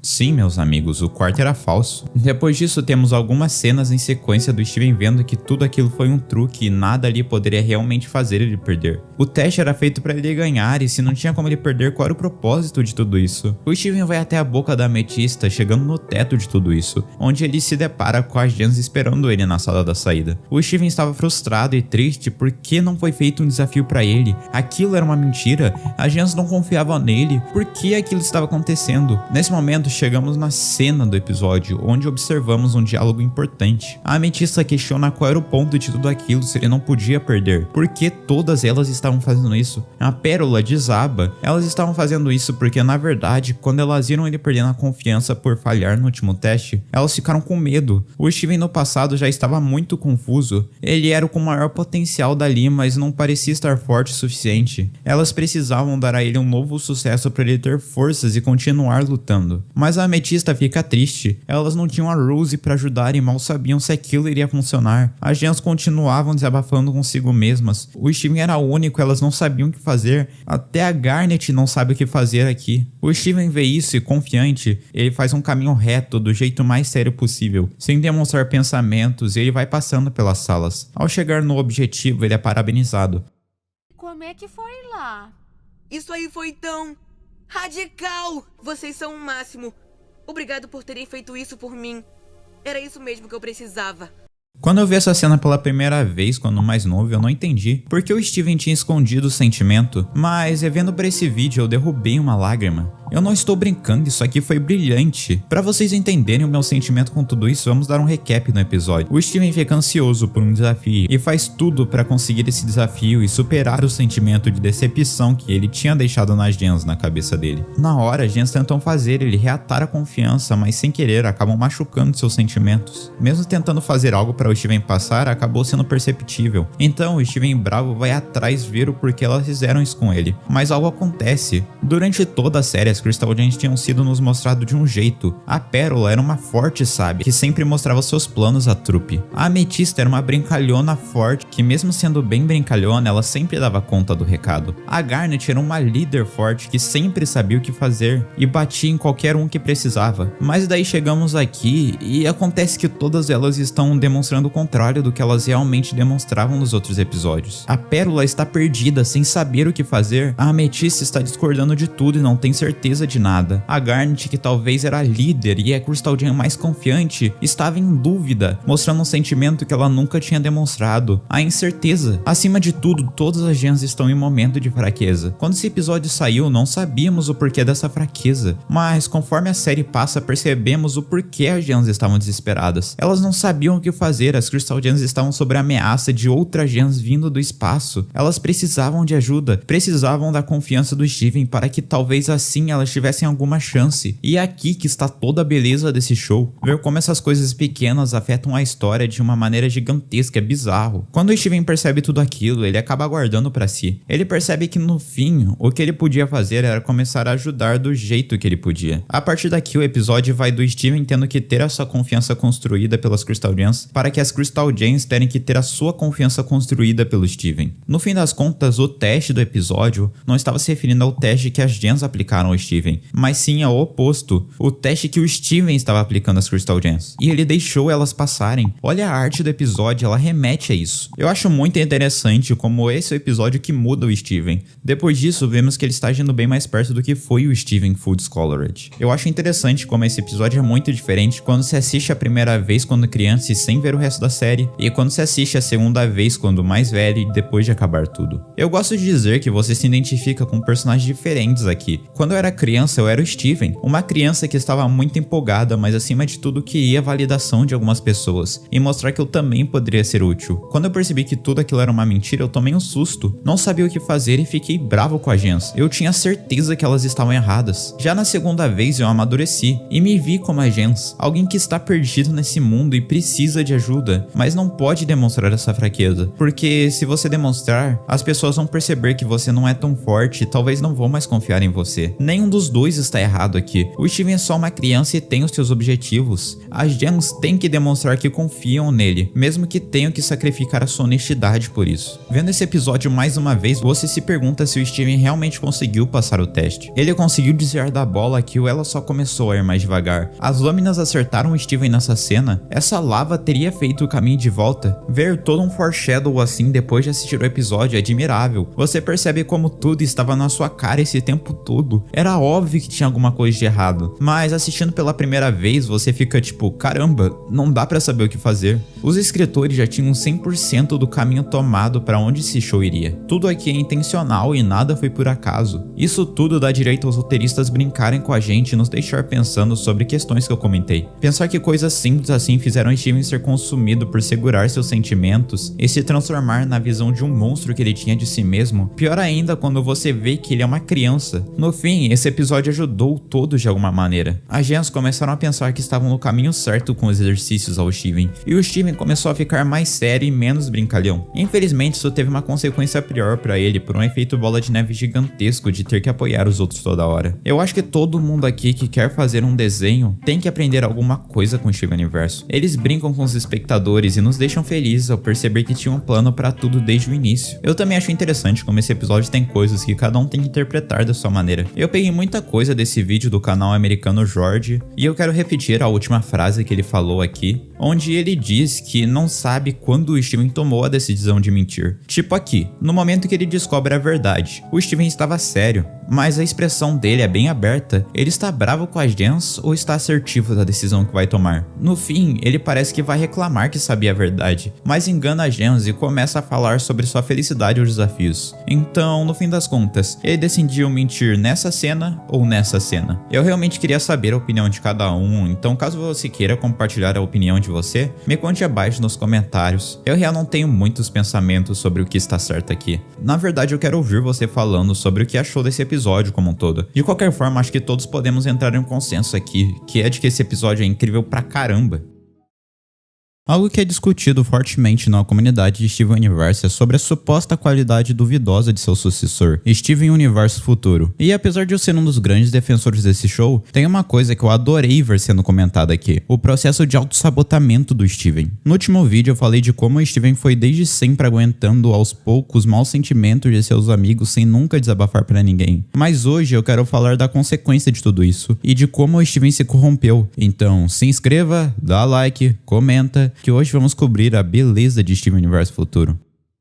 Sim, meus amigos, o quarto era falso. Depois disso, temos algumas cenas em sequência do Steven vendo que tudo aquilo foi um truque e nada ali poderia realmente fazer ele perder. O teste era feito para ele ganhar e se não tinha como ele perder, qual era o propósito de tudo isso? O Steven vai até a boca da Ametista, chegando no teto de tudo isso, onde ele se depara com as Gens esperando ele na sala da saída. O Steven estava frustrado e triste porque não foi feito um desafio para ele. Aquilo era uma mentira, as Gens não confiavam nele, por que aquilo estava acontecendo? Nesse momento, chegamos na cena do episódio, onde observamos um diálogo importante. A Ametista questiona qual era o ponto de tudo aquilo se ele não podia perder. Por que todas elas estavam fazendo isso? A Pérola desaba. Elas estavam fazendo isso porque, na verdade, quando elas viram ele perdendo a confiança por falhar no último teste, elas ficaram com medo. O Steven no passado já estava muito confuso. Ele era o com maior potencial dali, mas não parecia estar forte o suficiente. Elas precisavam dar a ele um novo sucesso para ele ter forças e continuar lutando. Mas a Ametista fica triste. Elas não tinham a Rose para ajudar e mal sabiam se aquilo iria funcionar. As Gens continuavam desabafando consigo mesmas. O Steven era único, elas não sabiam o que fazer. Até a Garnet não sabe o que fazer aqui. O Steven vê isso e, confiante, ele faz um caminho reto do jeito mais sério possível, sem demonstrar pensamentos, e ele vai passando pelas salas. Ao chegar no objetivo, ele é parabenizado. Como é que foi lá? Isso aí foi tão radical! Vocês são o máximo. Obrigado por terem feito isso por mim. Era isso mesmo que eu precisava. Quando eu vi essa cena pela primeira vez, quando mais novo, eu não entendi porque o Steven tinha escondido o sentimento, mas revendo pra esse vídeo eu derrubei uma lágrima. Eu não estou brincando, isso aqui foi brilhante. Pra vocês entenderem o meu sentimento com tudo isso, vamos dar um recap no episódio. O Steven fica ansioso por um desafio e faz tudo pra conseguir esse desafio e superar o sentimento de decepção que ele tinha deixado nas Gens na cabeça dele. Na hora, as Gens tentam fazer ele reatar a confiança, mas sem querer acabam machucando seus sentimentos. Mesmo tentando fazer algo para o Steven passar acabou sendo perceptível. Então o Steven bravo vai atrás ver o porquê elas fizeram isso com ele. Mas algo acontece. Durante toda a série as Crystal Gems tinham sido nos mostrado de um jeito. A Pérola era uma forte sábia que sempre mostrava seus planos à trupe. A Ametista era uma brincalhona forte que, mesmo sendo bem brincalhona, ela sempre dava conta do recado. A Garnet era uma líder forte que sempre sabia o que fazer e batia em qualquer um que precisava. Mas daí chegamos aqui e acontece que todas elas estão demonstrando o contrário do que elas realmente demonstravam nos outros episódios. A Pérola está perdida, sem saber o que fazer. A Ametista está discordando de tudo e não tem certeza de nada. A Garnet, que talvez era a líder e a Crystal Gem mais confiante, estava em dúvida, mostrando um sentimento que ela nunca tinha demonstrado: a incerteza. Acima de tudo, todas as gems estão em momento de fraqueza. Quando esse episódio saiu, não sabíamos o porquê dessa fraqueza, mas conforme a série passa, percebemos o porquê as gems estavam desesperadas. Elas não sabiam o que fazer, as Crystal Gems estavam sob a ameaça de outras gems vindo do espaço. Elas precisavam de ajuda, precisavam da confiança do Steven para que talvez assim elas tivessem alguma chance. E é aqui que está toda a beleza desse show. Ver como essas coisas pequenas afetam a história de uma maneira gigantesca é bizarro. Quando o Steven percebe tudo aquilo, ele acaba guardando pra si. Ele percebe que no fim, o que ele podia fazer era começar a ajudar do jeito que ele podia. A partir daqui o episódio vai do Steven tendo que ter a sua confiança construída pelas Crystal Gems, para que as Crystal Gems terem que ter a sua confiança construída pelo Steven. No fim das contas, o teste do episódio não estava se referindo ao teste que as Gems aplicaram ao Steven, mas sim ao oposto, o teste que o Steven estava aplicando às Crystal Gems. E ele deixou elas passarem. Olha a arte do episódio, ela remete a isso. Eu acho muito interessante como esse é o episódio que muda o Steven. Depois disso, vemos que ele está agindo bem mais perto do que foi o Steven Full Discolored. Eu acho interessante como esse episódio é muito diferente quando se assiste a primeira vez quando criança e sem ver o resto da série, e quando se assiste a segunda vez quando mais velho e depois de acabar tudo. Eu gosto de dizer que você se identifica com personagens diferentes aqui. Quando eu era criança, eu era o Steven, uma criança que estava muito empolgada, mas acima de tudo queria a validação de algumas pessoas e mostrar que eu também poderia ser útil. Quando eu percebi que tudo aquilo era uma mentira, eu tomei um susto, não sabia o que fazer e fiquei bravo com as gems. Eu tinha certeza que elas estavam erradas. Já na segunda vez eu amadureci e me vi como a gems, alguém que está perdido nesse mundo e precisa de ajuda, mas não pode demonstrar essa fraqueza, porque se você demonstrar, as pessoas vão perceber que você não é tão forte e talvez não vão mais confiar em você. Nenhum dos dois está errado aqui. O Steven é só uma criança e tem os seus objetivos. As gems têm que demonstrar que confiam nele, mesmo que tenham que sacrificar a sua honestidade por isso. Vendo esse episódio mais uma vez, você se pergunta se o Steven realmente conseguiu passar o teste. Ele conseguiu desviar da bola que ela só começou a ir mais devagar. As lâminas acertaram o Steven nessa cena. Essa lava teria feito o caminho de volta. Ver todo um foreshadow assim depois de assistir o episódio é admirável. Você percebe como tudo estava na sua cara esse tempo todo. Era óbvio que tinha alguma coisa de errado, mas assistindo pela primeira vez você fica tipo, caramba, não dá pra saber o que fazer. Os escritores já tinham 100% do caminho tomado para onde esse show iria. Tudo aqui é intencional e nada foi por acaso. Isso tudo dá direito aos roteiristas brincarem com a gente e nos deixar pensando sobre questões que eu comentei. Pensar que coisas simples assim fizeram Steven ser consumido por segurar seus sentimentos e se transformar na visão de um monstro que ele tinha de si mesmo. Pior ainda quando você vê que ele é uma criança. No fim, esse episódio ajudou todos de alguma maneira. As gems começaram a pensar que estavam no caminho certo com os exercícios ao Steven, e o Steven começou a ficar mais sério e menos brincalhão. Infelizmente, isso teve uma consequência pior pra ele por um efeito bola de neve gigantesco de ter que apoiar os outros toda hora. Eu acho que todo mundo aqui que quer fazer um desenho tem que aprender alguma coisa com o Steven Universo. Eles brincam com os espectadores e nos deixam felizes ao perceber que tinha um plano pra tudo desde o início. Eu também acho interessante como esse episódio tem coisas que cada um tem que interpretar da sua maneira. Eu peguei muita coisa desse vídeo do canal americano Jorge e eu quero repetir a última frase que ele falou aqui, onde ele diz que não sabe quando o Steven tomou a decisão de mentir. Tipo aqui, no momento que ele descobre a verdade, o Steven estava sério, mas a expressão dele é bem aberta. Ele está bravo com as gems ou está assertivo da decisão que vai tomar? No fim, ele parece que vai reclamar que sabia a verdade, mas engana as gems e começa a falar sobre sua felicidade e os desafios. Então, no fim das contas, ele decidiu mentir nessa cena ou nessa cena. Eu realmente queria saber a opinião de cada um, então caso você queira compartilhar a opinião de você, me conte abaixo nos comentários. Eu real não tenho muitos pensamentos sobre o que está certo aqui. Na verdade, eu quero ouvir você falando sobre o que achou desse episódio como um todo. De qualquer forma, acho que todos podemos entrar em um consenso aqui, que é de que esse episódio é incrível pra caramba. Algo que é discutido fortemente na comunidade de Steven Universe é sobre a suposta qualidade duvidosa de seu sucessor, Steven Universe Futuro. E apesar de eu ser um dos grandes defensores desse show, tem uma coisa que eu adorei ver sendo comentada aqui: o processo de autossabotamento do Steven. No último vídeo eu falei de como o Steven foi desde sempre aguentando aos poucos maus sentimentos de seus amigos sem nunca desabafar pra ninguém. Mas hoje eu quero falar da consequência de tudo isso e de como o Steven se corrompeu. Então se inscreva, dá like, comenta, que hoje vamos cobrir a beleza de Steven Universe Futuro.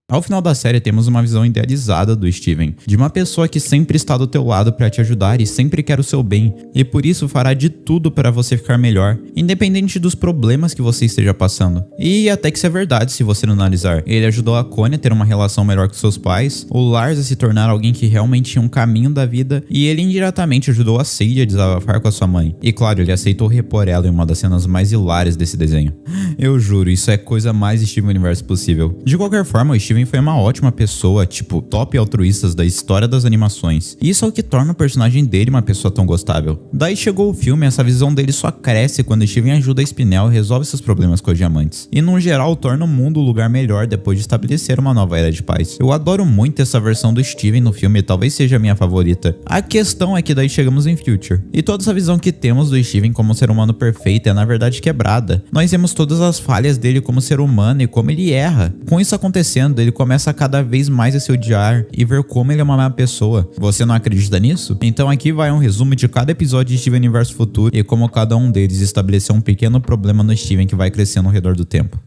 Ao final da série temos uma visão idealizada do Steven, de uma pessoa que sempre está do teu lado para te ajudar e sempre quer o seu bem, e por isso fará de tudo para você ficar melhor, independente dos problemas que você esteja passando. E até que isso é verdade se você não analisar. Ele ajudou a Connie a ter uma relação melhor com seus pais, o Lars a se tornar alguém que realmente tinha um caminho da vida, e ele indiretamente ajudou a Sadie a desabafar com a sua mãe. E claro, ele aceitou repor ela em uma das cenas mais hilárias desse desenho. Eu juro, isso é a coisa mais Steven Universe possível. De qualquer forma, o Steven foi uma ótima pessoa, tipo, top altruístas da história das animações. E isso é o que torna o personagem dele uma pessoa tão gostável. Daí chegou o filme, essa visão dele só cresce quando Steven ajuda a Spinel e resolve seus problemas com os diamantes. E num geral torna o mundo um lugar melhor depois de estabelecer uma nova era de paz. Eu adoro muito essa versão do Steven no filme, talvez seja a minha favorita. A questão é que daí chegamos em Future. E toda essa visão que temos do Steven como ser humano perfeito é na verdade quebrada. Nós vemos todas as falhas dele como ser humano e como ele erra. Com isso acontecendo, ele começa a cada vez mais a se odiar e ver como ele é uma má pessoa. Você não acredita nisso? Então aqui vai um resumo de cada episódio de Steven Universe Futuro e como cada um deles estabeleceu um pequeno problema no Steven que vai crescendo ao redor do tempo.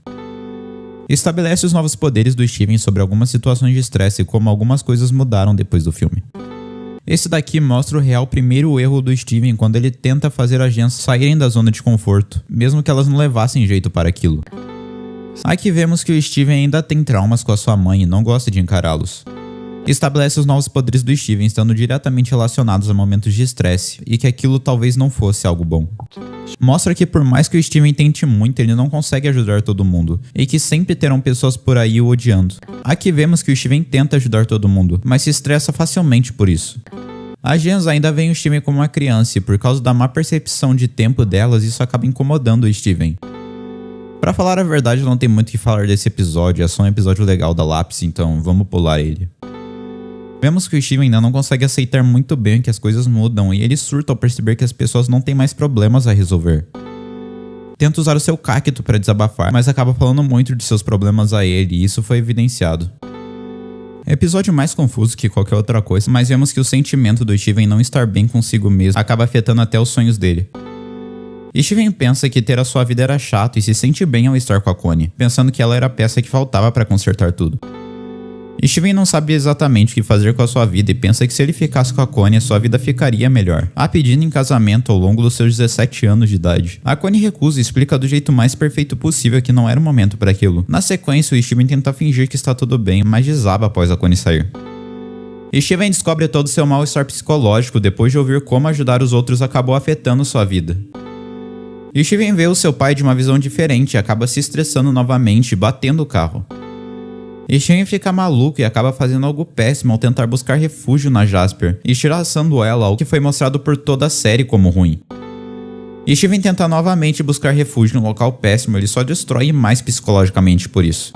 Estabelece os novos poderes do Steven sobre algumas situações de estresse e como algumas coisas mudaram depois do filme. Esse daqui mostra o real primeiro erro do Steven quando ele tenta fazer as gens saírem da zona de conforto, mesmo que elas não levassem jeito para aquilo. Aqui vemos que o Steven ainda tem traumas com a sua mãe e não gosta de encará-los. Estabelece os novos poderes do Steven estando diretamente relacionados a momentos de estresse e que aquilo talvez não fosse algo bom. Mostra que por mais que o Steven tente muito, ele não consegue ajudar todo mundo e que sempre terão pessoas por aí o odiando. Aqui vemos que o Steven tenta ajudar todo mundo, mas se estressa facilmente por isso. As gens ainda veem o Steven como uma criança e por causa da má percepção de tempo delas, isso acaba incomodando o Steven. Pra falar a verdade, não tem muito o que falar desse episódio, é só um episódio legal da Lápis, então vamos pular ele. Vemos que o Steven ainda não consegue aceitar muito bem que as coisas mudam e ele surta ao perceber que as pessoas não têm mais problemas a resolver. Tenta usar o seu cacto para desabafar, mas acaba falando muito de seus problemas a ele e isso foi evidenciado. Episódio mais confuso que qualquer outra coisa, mas vemos que o sentimento do Steven não estar bem consigo mesmo acaba afetando até os sonhos dele. Steven pensa que ter a sua vida era chato e se sente bem ao estar com a Connie, pensando que ela era a peça que faltava para consertar tudo. Steven não sabe exatamente o que fazer com a sua vida e pensa que se ele ficasse com a Connie, a sua vida ficaria melhor, a pedindo em casamento ao longo dos seus 17 anos de idade. A Connie recusa e explica do jeito mais perfeito possível que não era o momento para aquilo. Na sequência, o Steven tenta fingir que está tudo bem, mas desaba após a Connie sair. Steven descobre todo o seu mal-estar psicológico depois de ouvir como ajudar os outros acabou afetando sua vida. Steven vê o seu pai de uma visão diferente e acaba se estressando novamente, batendo o carro. Steven fica maluco e acaba fazendo algo péssimo ao tentar buscar refúgio na Jasper, estilhaçando ela, o que foi mostrado por toda a série como ruim. Steven tenta novamente buscar refúgio no local péssimo, ele só destrói mais psicologicamente por isso.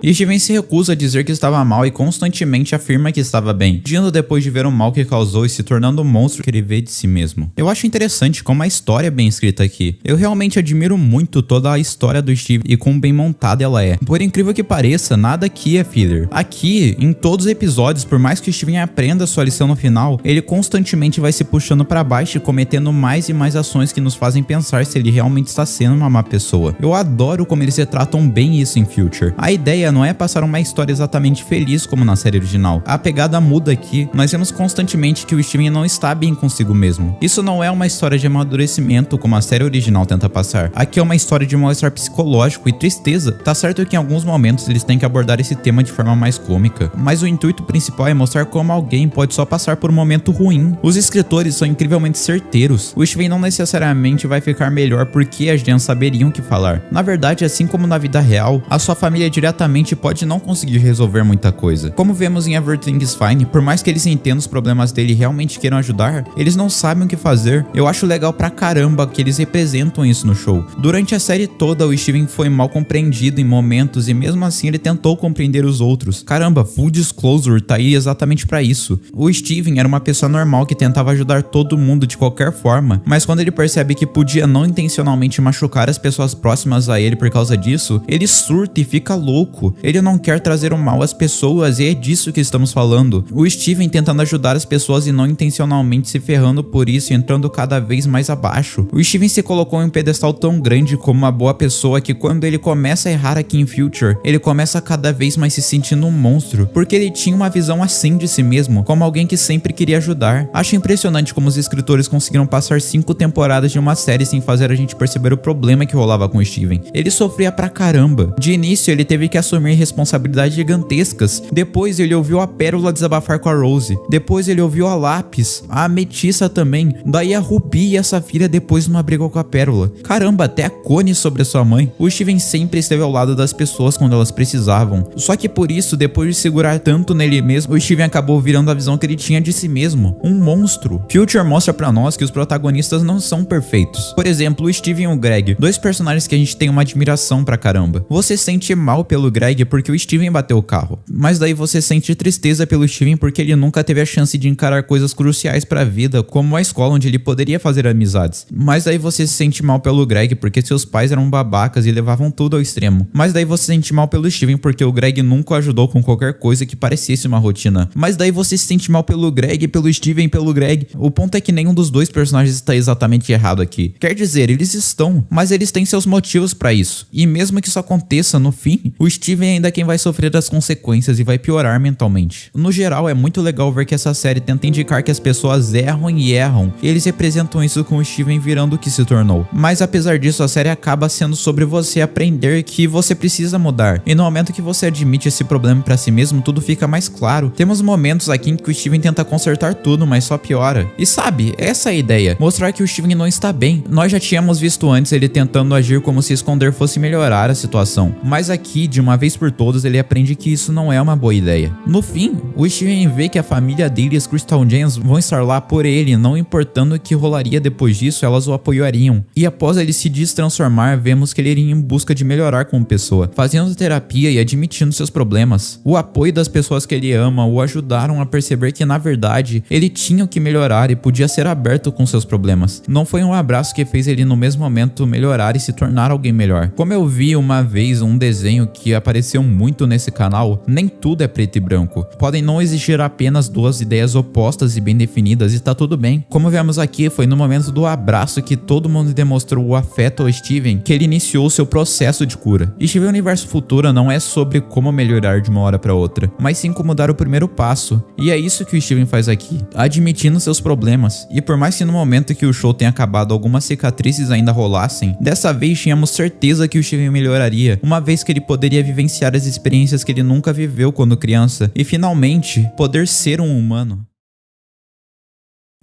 Steven se recusa a dizer que estava mal e constantemente afirma que estava bem, agindo depois de ver o mal que causou e se tornando o monstro que ele vê de si mesmo. Eu acho interessante como a história é bem escrita aqui. Eu realmente admiro muito toda a história do Steven e quão bem montada ela é. Por incrível que pareça, nada aqui é filler. Aqui, em todos os episódios, por mais que o Steven aprenda sua lição no final, ele constantemente vai se puxando para baixo e cometendo mais e mais ações que nos fazem pensar se ele realmente está sendo uma má pessoa. Eu adoro como eles retratam bem isso em Future. A ideia não é passar uma história exatamente feliz como na série original. A pegada muda aqui, nós vemos constantemente que o Steven não está bem consigo mesmo. Isso não é uma história de amadurecimento como a série original tenta passar. Aqui é uma história de mal-estar psicológico e tristeza. Tá certo que em alguns momentos eles têm que abordar esse tema de forma mais cômica, mas o intuito principal é mostrar como alguém pode só passar por um momento ruim. Os escritores são incrivelmente certeiros. O Steven não necessariamente vai ficar melhor porque as gens saberiam o que falar. Na verdade, assim como na vida real, a sua família diretamente realmente pode não conseguir resolver muita coisa. Como vemos em Everything is Fine, por mais que eles entendam os problemas dele e realmente queiram ajudar, eles não sabem o que fazer. Eu acho legal pra caramba que eles representam isso no show. Durante a série toda, o Steven foi mal compreendido em momentos e mesmo assim ele tentou compreender os outros. Caramba, Full Disclosure tá aí exatamente pra isso. O Steven era uma pessoa normal que tentava ajudar todo mundo de qualquer forma, mas quando ele percebe que podia não intencionalmente machucar as pessoas próximas a ele por causa disso, ele surta e fica louco. Ele não quer trazer o mal às pessoas e é disso que estamos falando. O Steven tentando ajudar as pessoas e não intencionalmente se ferrando por isso e entrando cada vez mais abaixo. O Steven se colocou em um pedestal tão grande como uma boa pessoa que quando ele começa a errar aqui em Future, ele começa a cada vez mais se sentindo um monstro, porque ele tinha uma visão assim de si mesmo, como alguém que sempre queria ajudar. Acho impressionante como os escritores conseguiram passar 5 temporadas de uma série sem fazer a gente perceber o problema que rolava com o Steven. Ele sofria pra caramba. De início ele teve que assumir responsabilidades gigantescas, depois ele ouviu a Pérola desabafar com a Rose, depois ele ouviu a Lápis, a Ametista também, daí a Ruby e a Safira depois numa briga com a Pérola. Caramba, até a Connie sobre a sua mãe. O Steven sempre esteve ao lado das pessoas quando elas precisavam. Só que por isso, depois de segurar tanto nele mesmo, o Steven acabou virando a visão que ele tinha de si mesmo, um monstro. Future mostra pra nós que os protagonistas não são perfeitos. Por exemplo, o Steven e o Greg, dois personagens que a gente tem uma admiração pra caramba. Você sente mal pelo Greg porque o Steven bateu o carro, mas daí você sente tristeza pelo Steven porque ele nunca teve a chance de encarar coisas cruciais pra vida, como a escola onde ele poderia fazer amizades. Mas daí você se sente mal pelo Greg porque seus pais eram babacas e levavam tudo ao extremo. Mas daí você se sente mal pelo Steven porque o Greg nunca o ajudou com qualquer coisa que parecesse uma rotina. Mas daí você se sente mal pelo Greg, pelo Steven, pelo Greg. O ponto é que nenhum dos dois personagens está exatamente errado aqui. Quer dizer, eles estão, mas eles têm seus motivos pra isso. E mesmo que isso aconteça, no fim, o Steven ainda é quem vai sofrer as consequências e vai piorar mentalmente. No geral, é muito legal ver que essa série tenta indicar que as pessoas erram e erram, e eles representam isso com o Steven virando o que se tornou. Mas apesar disso, a série acaba sendo sobre você aprender que você precisa mudar. E no momento que você admite esse problema pra si mesmo, tudo fica mais claro. Temos momentos aqui em que o Steven tenta consertar tudo, mas só piora. E sabe, essa é a ideia. Mostrar que o Steven não está bem. Nós já tínhamos visto antes ele tentando agir como se esconder fosse melhorar a situação. Mas aqui, de uma vez por todas, ele aprende que isso não é uma boa ideia. No fim, o Steven vê que a família dele e as Crystal Gems vão estar lá por ele, não importando o que rolaria depois disso, elas o apoiariam. E após ele se destransformar, vemos que ele iria em busca de melhorar como pessoa, fazendo terapia e admitindo seus problemas. O apoio das pessoas que ele ama o ajudaram a perceber que, na verdade, ele tinha o que melhorar e podia ser aberto com seus problemas. Não foi um abraço que fez ele no mesmo momento melhorar e se tornar alguém melhor. Como eu vi uma vez um desenho que apareceu muito nesse canal, nem tudo é preto e branco. Podem não existir apenas duas ideias opostas e bem definidas e tá tudo bem. Como vemos aqui, foi no momento do abraço que todo mundo demonstrou o afeto ao Steven que ele iniciou seu processo de cura. E Steven Universo Futura não é sobre como melhorar de uma hora para outra, mas sim como dar o primeiro passo. E é isso que o Steven faz aqui, admitindo seus problemas. E por mais que no momento que o show tenha acabado algumas cicatrizes ainda rolassem, dessa vez tínhamos certeza que o Steven melhoraria, uma vez que ele poderia vivenciar as experiências que ele nunca viveu quando criança e finalmente poder ser um humano.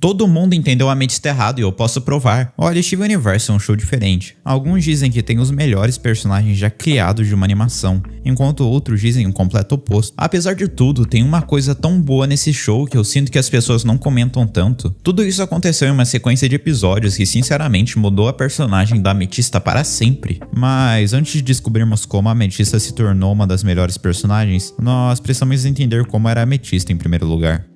Todo mundo entendeu a Ametista errado e eu posso provar. Olha, Steven Universe é um show diferente. Alguns dizem que tem os melhores personagens já criados de uma animação, enquanto outros dizem o completo oposto. Apesar de tudo, tem uma coisa tão boa nesse show que eu sinto que as pessoas não comentam tanto. Tudo isso aconteceu em uma sequência de episódios que sinceramente mudou a personagem da Ametista para sempre. Mas antes de descobrirmos como a Ametista se tornou uma das melhores personagens, nós precisamos entender como era a Ametista em primeiro lugar.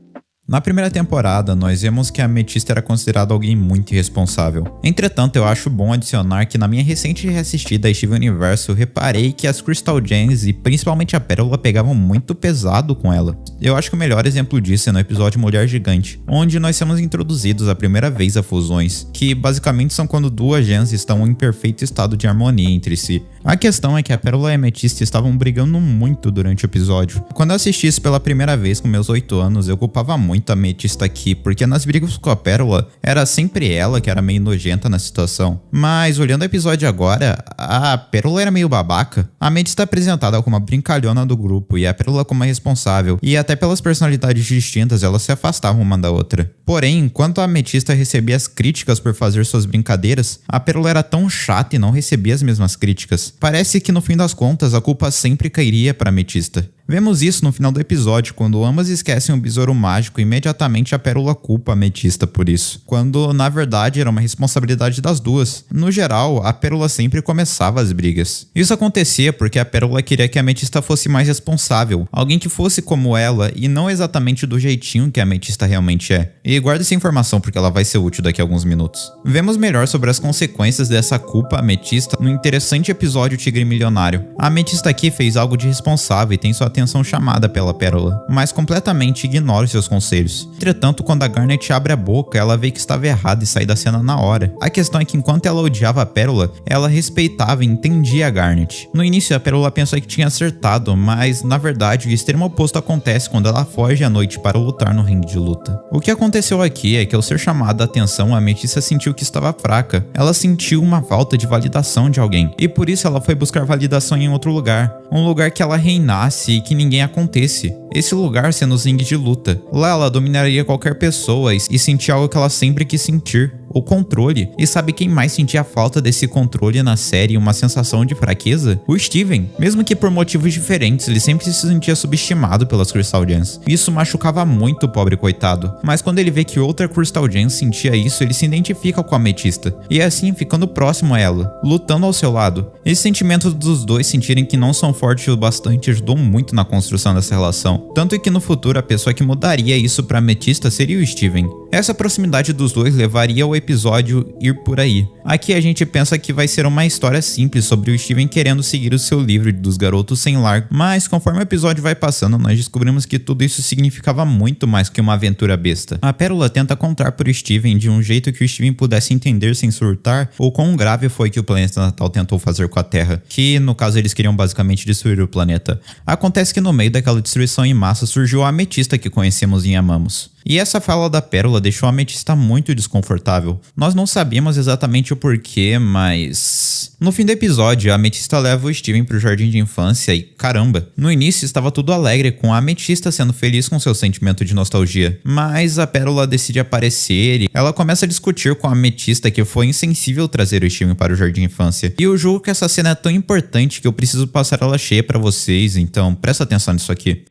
Na primeira temporada, nós vemos que a Ametista era considerada alguém muito irresponsável. Entretanto, eu acho bom adicionar que na minha recente reassistida a Steven Universe, eu reparei que as Crystal Gems e principalmente a Pérola pegavam muito pesado com ela. Eu acho que o melhor exemplo disso é no episódio Mulher Gigante, onde nós somos introduzidos a primeira vez a fusões, que basicamente são quando duas gems estão em perfeito estado de harmonia entre si. A questão é que a Pérola e a Ametista estavam brigando muito durante o episódio. Quando eu assisti isso pela primeira vez com meus 8 anos, eu culpava muito muito a Ametista aqui, porque nas brigas com a Pérola, era sempre ela que era meio nojenta na situação. Mas olhando o episódio agora, a Pérola era meio babaca. A Ametista é apresentada como a brincalhona do grupo e a Pérola como a responsável, e até pelas personalidades distintas elas se afastavam uma da outra. Porém, enquanto a Ametista recebia as críticas por fazer suas brincadeiras, a Pérola era tão chata e não recebia as mesmas críticas. Parece que no fim das contas a culpa sempre cairia para a Ametista. Vemos isso no final do episódio, quando ambas esquecem um besouro mágico e imediatamente a Pérola culpa a Ametista por isso, quando na verdade era uma responsabilidade das duas. No geral, a Pérola sempre começava as brigas. Isso acontecia porque a Pérola queria que a Ametista fosse mais responsável, alguém que fosse como ela e não exatamente do jeitinho que a Ametista realmente é. E guarda essa informação porque ela vai ser útil daqui a alguns minutos. Vemos melhor sobre as consequências dessa culpa à Ametista no interessante episódio Tigre Milionário. A Ametista aqui fez algo de responsável e tem sua atenção chamada pela Pérola, mas completamente ignora os seus conselhos. Entretanto, quando a Garnet abre a boca, ela vê que estava errada e sai da cena na hora. A questão é que enquanto ela odiava a Pérola, ela respeitava e entendia a Garnet. No início, a Pérola pensou que tinha acertado, mas na verdade o extremo oposto acontece quando ela foge à noite para lutar no ringue de luta. O que aconteceu aqui é que ao ser chamada a atenção, a Ametista sentiu que estava fraca. Ela sentiu uma falta de validação de alguém, e por isso ela foi buscar validação em outro lugar. Um lugar que ela reinasse e que ninguém acontece. Esse lugar sendo os rings de luta. Lá ela dominaria qualquer pessoa e sentia algo que ela sempre quis sentir. O controle. E sabe quem mais sentia falta desse controle na série, uma sensação de fraqueza? O Steven. Mesmo que por motivos diferentes, ele sempre se sentia subestimado pelas Crystal Gems. Isso machucava muito o pobre coitado. Mas quando ele vê que outra Crystal Gem sentia isso, ele se identifica com a Ametista. E assim, ficando próximo a ela, lutando ao seu lado. Esse sentimento dos dois sentirem que não são fortes o bastante ajudou muito na construção dessa relação. Tanto que no futuro a pessoa que mudaria isso pra Ametista seria o Steven. Essa proximidade dos dois levaria ao episódio Ir Por Aí. Aqui a gente pensa que vai ser uma história simples sobre o Steven querendo seguir o seu livro dos garotos sem lar, mas conforme o episódio vai passando, nós descobrimos que tudo isso significava muito mais que uma aventura besta. A Pérola tenta contar pro Steven de um jeito que o Steven pudesse entender sem surtar o quão grave foi que o planeta natal tentou fazer com a Terra, que no caso eles queriam basicamente destruir o planeta. Acontece que no meio daquela destruição em massa surgiu a Ametista que conhecemos e amamos. E essa fala da Pérola deixou a Ametista muito desconfortável. Nós não sabíamos exatamente o porquê, mas... No fim do episódio, a Ametista leva o Steven pro jardim de infância e, caramba, no início estava tudo alegre, com a Ametista sendo feliz com seu sentimento de nostalgia. Mas a Pérola decide aparecer e ela começa a discutir com a Ametista que foi insensível trazer o Steven para o jardim de infância. E eu julgo que essa cena é tão importante que eu preciso passar ela cheia pra vocês, então presta atenção nisso aqui.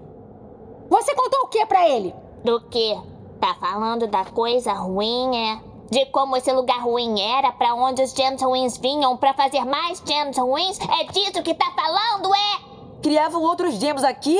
Você contou o que pra ele? Do quê? Tá falando da coisa ruim, é? De como esse lugar ruim era, pra onde os Gems ruins vinham pra fazer mais Gems ruins? É disso que tá falando, é? Criavam outros Gems aqui?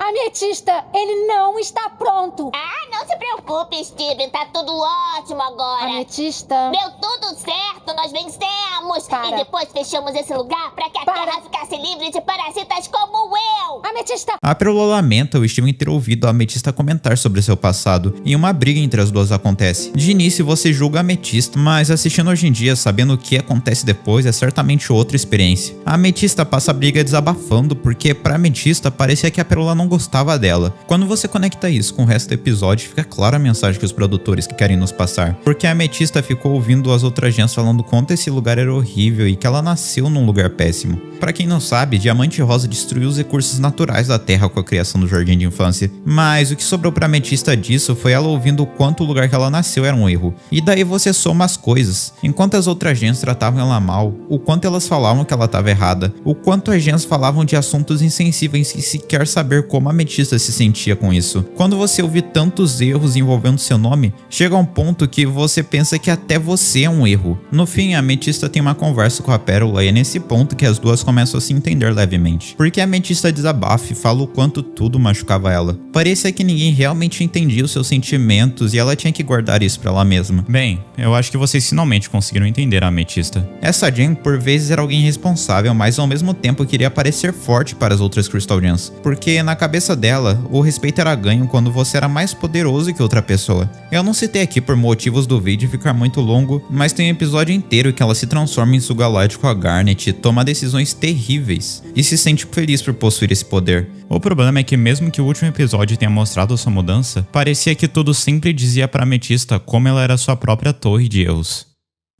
Ametista, ele não está pronto. Ah, não se preocupe, Steven. Tá tudo ótimo agora. Ametista... Deu tudo certo, nós vencemos. Para. E depois fechamos esse lugar pra que a Terra ficasse livre de parasitas como eu. Ametista... A Pérola lamenta o Steven ter ouvido a Ametista comentar sobre seu passado, e uma briga entre as duas acontece. De início você julga a Ametista, mas assistindo hoje em dia, sabendo o que acontece depois, é certamente outra experiência. A Ametista passa a briga desabafando, porque pra Ametista parecia que a Pérola não gostava dela. Quando você conecta isso com o resto do episódio, fica clara a mensagem que os produtores querem nos passar. Porque a Ametista ficou ouvindo as outras gens falando quanto esse lugar era horrível e que ela nasceu num lugar péssimo. Pra quem não sabe, Diamante Rosa destruiu os recursos naturais da Terra com a criação do jardim de infância. Mas o que sobrou pra Ametista disso foi ela ouvindo o quanto o lugar que ela nasceu era um erro. E daí você soma as coisas. Enquanto as outras gens tratavam ela mal, o quanto elas falavam que ela estava errada, o quanto as gens falavam de assuntos insensíveis e sequer saber como a Ametista se sentia com isso. Quando você ouve tantos erros envolvendo seu nome, chega a um ponto que você pensa que até você é um erro. No fim, a Ametista tem uma conversa com a Pérola e é nesse ponto que as duas começam a se entender levemente. Porque a Ametista desabafa e fala o quanto tudo machucava ela. Parecia que ninguém realmente entendia os seus sentimentos e ela tinha que guardar isso pra ela mesma. Bem, eu acho que vocês finalmente conseguiram entender a Ametista. Essa Gem por vezes era alguém responsável, mas ao mesmo tempo queria parecer forte para as outras Crystal Gems. Porque na cabeça dela, o respeito era ganho quando você era mais poderoso que outra outra pessoa. Eu não citei aqui por motivos do vídeo ficar muito longo, mas tem um episódio inteiro que ela se transforma em Sugalite com a Garnet, toma decisões terríveis e se sente feliz por possuir esse poder. O problema é que mesmo que o último episódio tenha mostrado sua mudança, parecia que tudo sempre dizia pra Ametista como ela era sua própria torre de erros.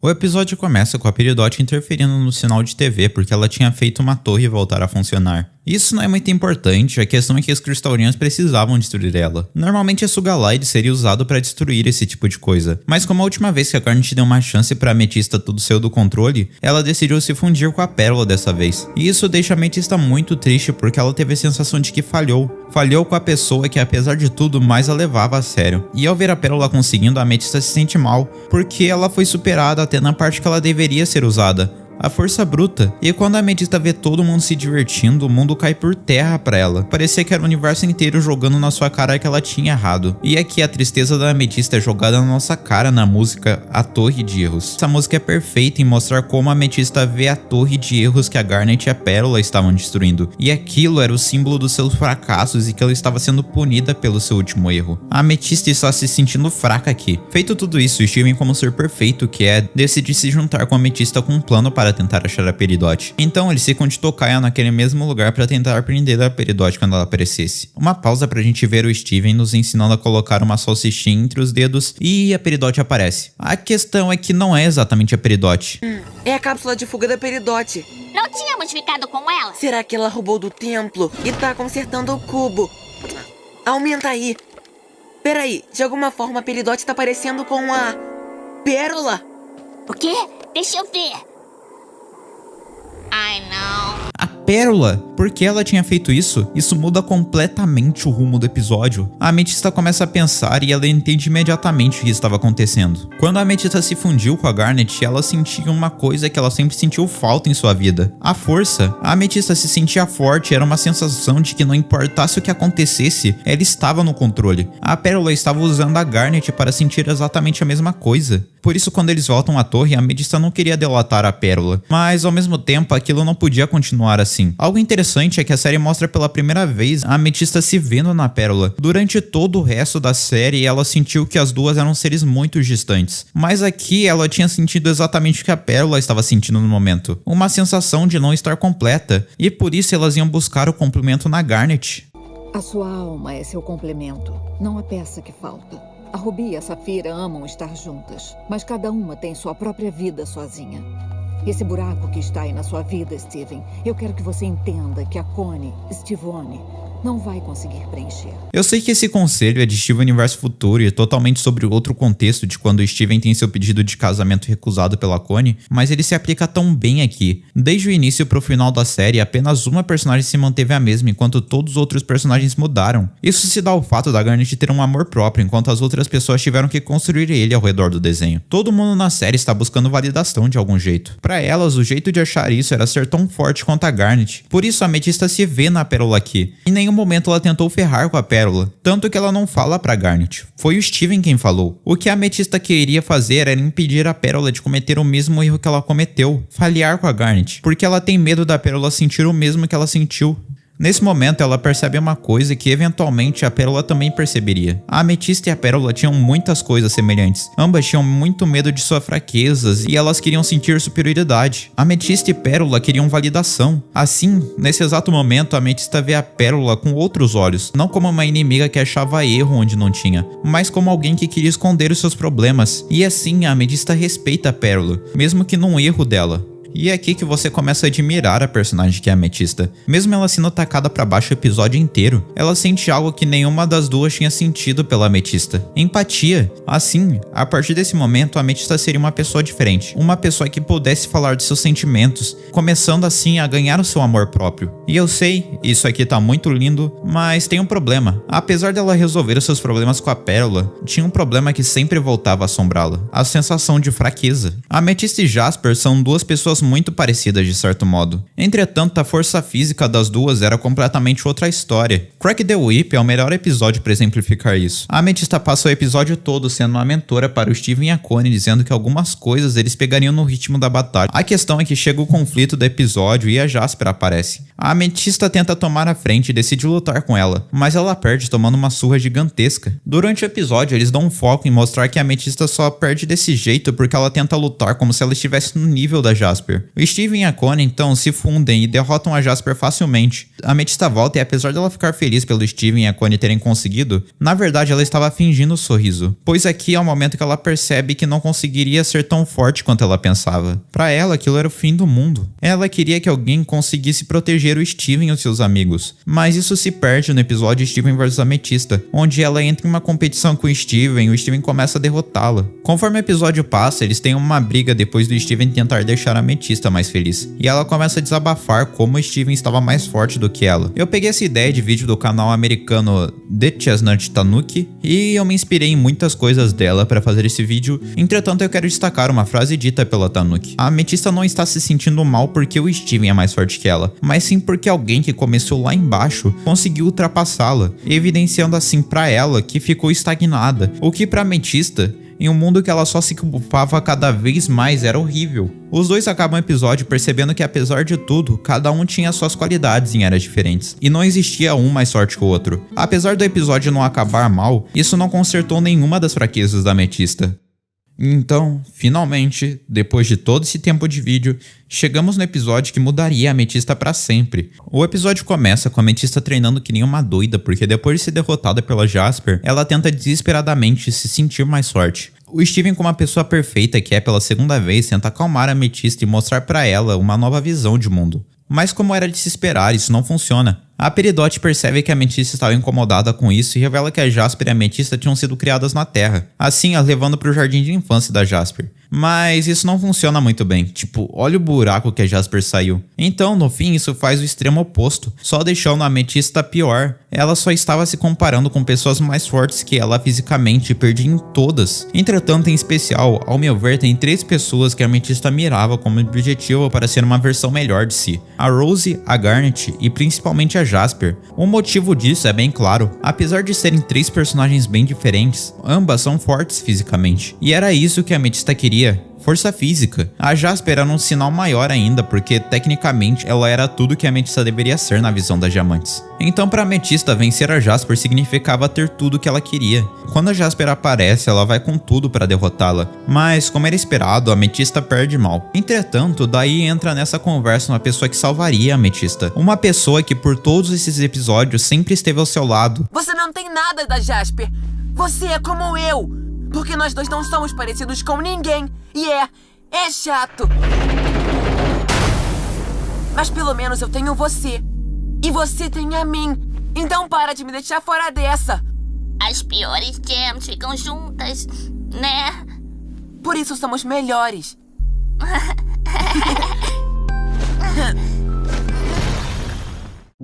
O episódio começa com a Peridot interferindo no sinal de TV porque ela tinha feito uma torre voltar a funcionar. Isso não é muito importante, a questão é que os Crystalians precisavam destruir ela. Normalmente a Sugalite seria usado para destruir esse tipo de coisa, mas como a última vez que a Garnet deu uma chance pra Ametista tudo saiu do controle, ela decidiu se fundir com a Pérola dessa vez. E isso deixa a Ametista muito triste porque ela teve a sensação de que falhou. Falhou com a pessoa que apesar de tudo mais a levava a sério. E ao ver a Pérola conseguindo, a Ametista se sente mal, porque ela foi superada até na parte que ela deveria ser usada. A força bruta. E quando a Ametista vê todo mundo se divertindo, o mundo cai por terra pra ela. Parecia que era o universo inteiro jogando na sua cara que ela tinha errado. E aqui a tristeza da Ametista é jogada na nossa cara na música A Torre de Erros. Essa música é perfeita em mostrar como a Ametista vê a torre de erros que a Garnet e a Pérola estavam destruindo. E aquilo era o símbolo dos seus fracassos e que ela estava sendo punida pelo seu último erro. A Ametista está se sentindo fraca aqui. Feito tudo isso, Steven, como ser perfeito que é, decide se juntar com a Ametista com um plano para tentar achar a Peridot. Então ele se conde Tocaia naquele mesmo lugar para tentar prender a Peridot quando ela aparecesse. Uma pausa pra gente ver o Steven nos ensinando a colocar uma salsichinha entre os dedos e a Peridot aparece. A questão é que não é exatamente a Peridot. É a cápsula de fuga da Peridot. Não tínhamos ficado com ela? Será que ela roubou do templo e tá consertando o cubo? Aumenta aí. Peraí, de alguma forma a Peridot tá parecendo com a Pérola. O quê? Deixa eu ver. Ai, não. A Pérola? Por que ela tinha feito isso? Isso muda completamente o rumo do episódio. A Ametista começa a pensar e ela entende imediatamente o que estava acontecendo. Quando a Ametista se fundiu com a Garnet, ela sentia uma coisa que ela sempre sentiu falta em sua vida. A força. A Ametista se sentia forte, era uma sensação de que não importasse o que acontecesse, ela estava no controle. A Pérola estava usando a Garnet para sentir exatamente a mesma coisa. Por isso, quando eles voltam à torre, a Ametista não queria delatar a Pérola. Mas, ao mesmo tempo, aquilo não podia continuar assim. Algo interessante é que a série mostra pela primeira vez a Ametista se vendo na Pérola. Durante todo o resto da série, ela sentiu que as duas eram seres muito distantes. Mas aqui, ela tinha sentido exatamente o que a Pérola estava sentindo no momento. Uma sensação de não estar completa. E por isso, elas iam buscar o complemento na Garnet. A sua alma é seu complemento, não a peça que falta. A Ruby e a Safira amam estar juntas, mas cada uma tem sua própria vida sozinha. Esse buraco que está aí na sua vida, Steven, eu quero que você entenda que a Connie, Stevonne, não vai conseguir preencher. Eu sei que esse conselho é de Steven Universo Futuro e é totalmente sobre outro contexto de quando Steven tem seu pedido de casamento recusado pela Connie, mas ele se aplica tão bem aqui. Desde o início pro final da série, apenas uma personagem se manteve a mesma, enquanto todos os outros personagens mudaram. Isso se dá ao fato da Garnet ter um amor próprio, enquanto as outras pessoas tiveram que construir ele ao redor do desenho. Todo mundo na série está buscando validação de algum jeito. Para elas, o jeito de achar isso era ser tão forte quanto a Garnet. Por isso a Ametista se vê na Pérola aqui. Em nenhum momento ela tentou ferrar com a Pérola, tanto que ela não fala pra Garnet. Foi o Steven quem falou. O que a Ametista queria fazer era impedir a Pérola de cometer o mesmo erro que ela cometeu, falhar com a Garnet, porque ela tem medo da Pérola sentir o mesmo que ela sentiu. Nesse momento, ela percebe uma coisa que eventualmente a Pérola também perceberia. A Ametista e a Pérola tinham muitas coisas semelhantes. Ambas tinham muito medo de suas fraquezas e elas queriam sentir superioridade. A Ametista e Pérola queriam validação. Assim, nesse exato momento, a Ametista vê a Pérola com outros olhos, não como uma inimiga que achava erro onde não tinha, mas como alguém que queria esconder os seus problemas. E assim, a Ametista respeita a Pérola, mesmo que num erro dela. E é aqui que você começa a admirar a personagem que é a Ametista. Mesmo ela sendo atacada pra baixo o episódio inteiro, ela sente algo que nenhuma das duas tinha sentido pela Ametista. Empatia. Assim, a partir desse momento, a Ametista seria uma pessoa diferente. Uma pessoa que pudesse falar de seus sentimentos, começando assim a ganhar o seu amor próprio. E eu sei, isso aqui tá muito lindo, mas tem um problema. Apesar dela resolver os seus problemas com a Pérola, tinha um problema que sempre voltava a assombrá-la. A sensação de fraqueza. A Ametista e Jasper são duas pessoas muito parecidas de certo modo. Entretanto, a força física das duas era completamente outra história. Crack the Whip é o melhor episódio para exemplificar isso. A Amethysta passa o episódio todo sendo uma mentora para o Steven e a Connie, dizendo que algumas coisas eles pegariam no ritmo da batalha. A questão é que chega o conflito do episódio e a Jasper aparece. A Amethysta tenta tomar a frente e decide lutar com ela, mas ela perde tomando uma surra gigantesca. Durante o episódio, eles dão um foco em mostrar que a Amethysta só perde desse jeito porque ela tenta lutar como se ela estivesse no nível da Jasper. O Steven e a Connie então se fundem e derrotam a Jasper facilmente. A Amethysta volta e apesar dela ficar feliz pelo Steven e a Connie terem conseguido, na verdade ela estava fingindo um sorriso, pois aqui é o momento que ela percebe que não conseguiria ser tão forte quanto ela pensava. Para ela, aquilo era o fim do mundo. Ela queria que alguém conseguisse proteger o Steven e os seus amigos, mas isso se perde no episódio Steven vs Amethysta, onde ela entra em uma competição com o Steven e o Steven começa a derrotá-la. Conforme o episódio passa, eles têm uma briga depois do Steven tentar deixar a Amethysta mais feliz, e ela começa a desabafar como o Steven estava mais forte do que ela. Eu peguei essa ideia de vídeo do canal americano The Chestnut Tanuki e eu me inspirei em muitas coisas dela para fazer esse vídeo. Entretanto, eu quero destacar uma frase dita pela Tanuki. A Amethysta não está se sentindo mal porque o Steven é mais forte que ela, mas sim porque alguém que começou lá embaixo conseguiu ultrapassá-la, evidenciando assim para ela que ficou estagnada, o que para Amethysta, em um mundo que ela só se culpava cada vez mais, era horrível. Os dois acabam o episódio percebendo que apesar de tudo, cada um tinha suas qualidades em áreas diferentes, e não existia um mais forte que o outro. Apesar do episódio não acabar mal, isso não consertou nenhuma das fraquezas da Amethysta. Então, finalmente, depois de todo esse tempo de vídeo, chegamos no episódio que mudaria a Amethysta pra sempre. O episódio começa com a Amethysta treinando que nem uma doida, porque depois de ser derrotada pela Jasper, ela tenta desesperadamente se sentir mais forte. O Steven, como uma pessoa perfeita que é pela segunda vez, tenta acalmar a Amethysta e mostrar pra ela uma nova visão de mundo. Mas como era de se esperar, isso não funciona. A Peridot percebe que a Amethysta estava incomodada com isso e revela que a Jasper e a Amethysta tinham sido criadas na Terra, assim a levando para o jardim de infância da Jasper. Mas isso não funciona muito bem, tipo, olha o buraco que a Jasper saiu. Então, no fim, isso faz o extremo oposto, só deixando a Amethysta pior. Ela só estava se comparando com pessoas mais fortes que ela fisicamente e perdia em todas. Entretanto, em especial, ao meu ver, tem 3 pessoas que a Amethysta mirava como objetivo para ser uma versão melhor de si. A Rose, a Garnet e principalmente a Jasper. O motivo disso é bem claro. Apesar de serem 3 personagens bem diferentes, ambas são fortes fisicamente. E era isso que a Amethysta queria. Força física. A Jasper era um sinal maior ainda, porque tecnicamente ela era tudo que a Amethysta deveria ser na visão das diamantes. Então para a Amethysta, vencer a Jasper significava ter tudo que ela queria. Quando a Jasper aparece, ela vai com tudo para derrotá-la, mas como era esperado, a Amethysta perde mal. Entretanto, daí entra nessa conversa uma pessoa que salvaria a Amethysta. Uma pessoa que por todos esses episódios sempre esteve ao seu lado. Você não tem nada da Jasper. Você é como eu. Porque nós dois não somos parecidos com ninguém. E é chato. Mas pelo menos eu tenho você. E você tem a mim. Então para de me deixar fora dessa. As piores gems ficam juntas, né? Por isso somos melhores.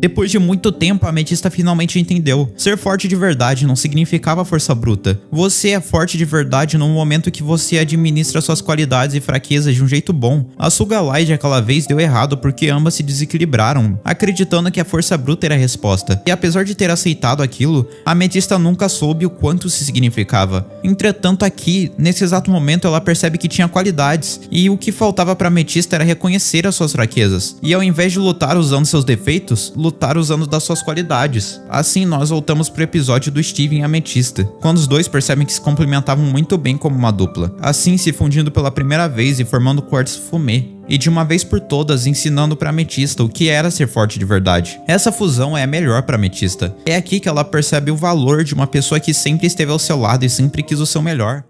Depois de muito tempo, a Amethysta finalmente entendeu. Ser forte de verdade não significava força bruta. Você é forte de verdade no momento que você administra suas qualidades e fraquezas de um jeito bom. A Sugalide aquela vez deu errado porque ambas se desequilibraram, acreditando que a força bruta era a resposta. E apesar de ter aceitado aquilo, a Amethysta nunca soube o quanto isso significava. Entretanto, aqui, nesse exato momento, ela percebe que tinha qualidades, e o que faltava pra Amethysta era reconhecer as suas fraquezas. E ao invés de lutar usando seus defeitos, lutar usando das suas qualidades. Assim nós voltamos pro episódio do Steven e a Amethysta, quando os dois percebem que se complementavam muito bem como uma dupla, assim se fundindo pela primeira vez e formando Quartz Fumê, e de uma vez por todas ensinando pra Amethysta o que era ser forte de verdade. Essa fusão é a melhor pra Amethysta. É aqui que ela percebe o valor de uma pessoa que sempre esteve ao seu lado e sempre quis o seu melhor.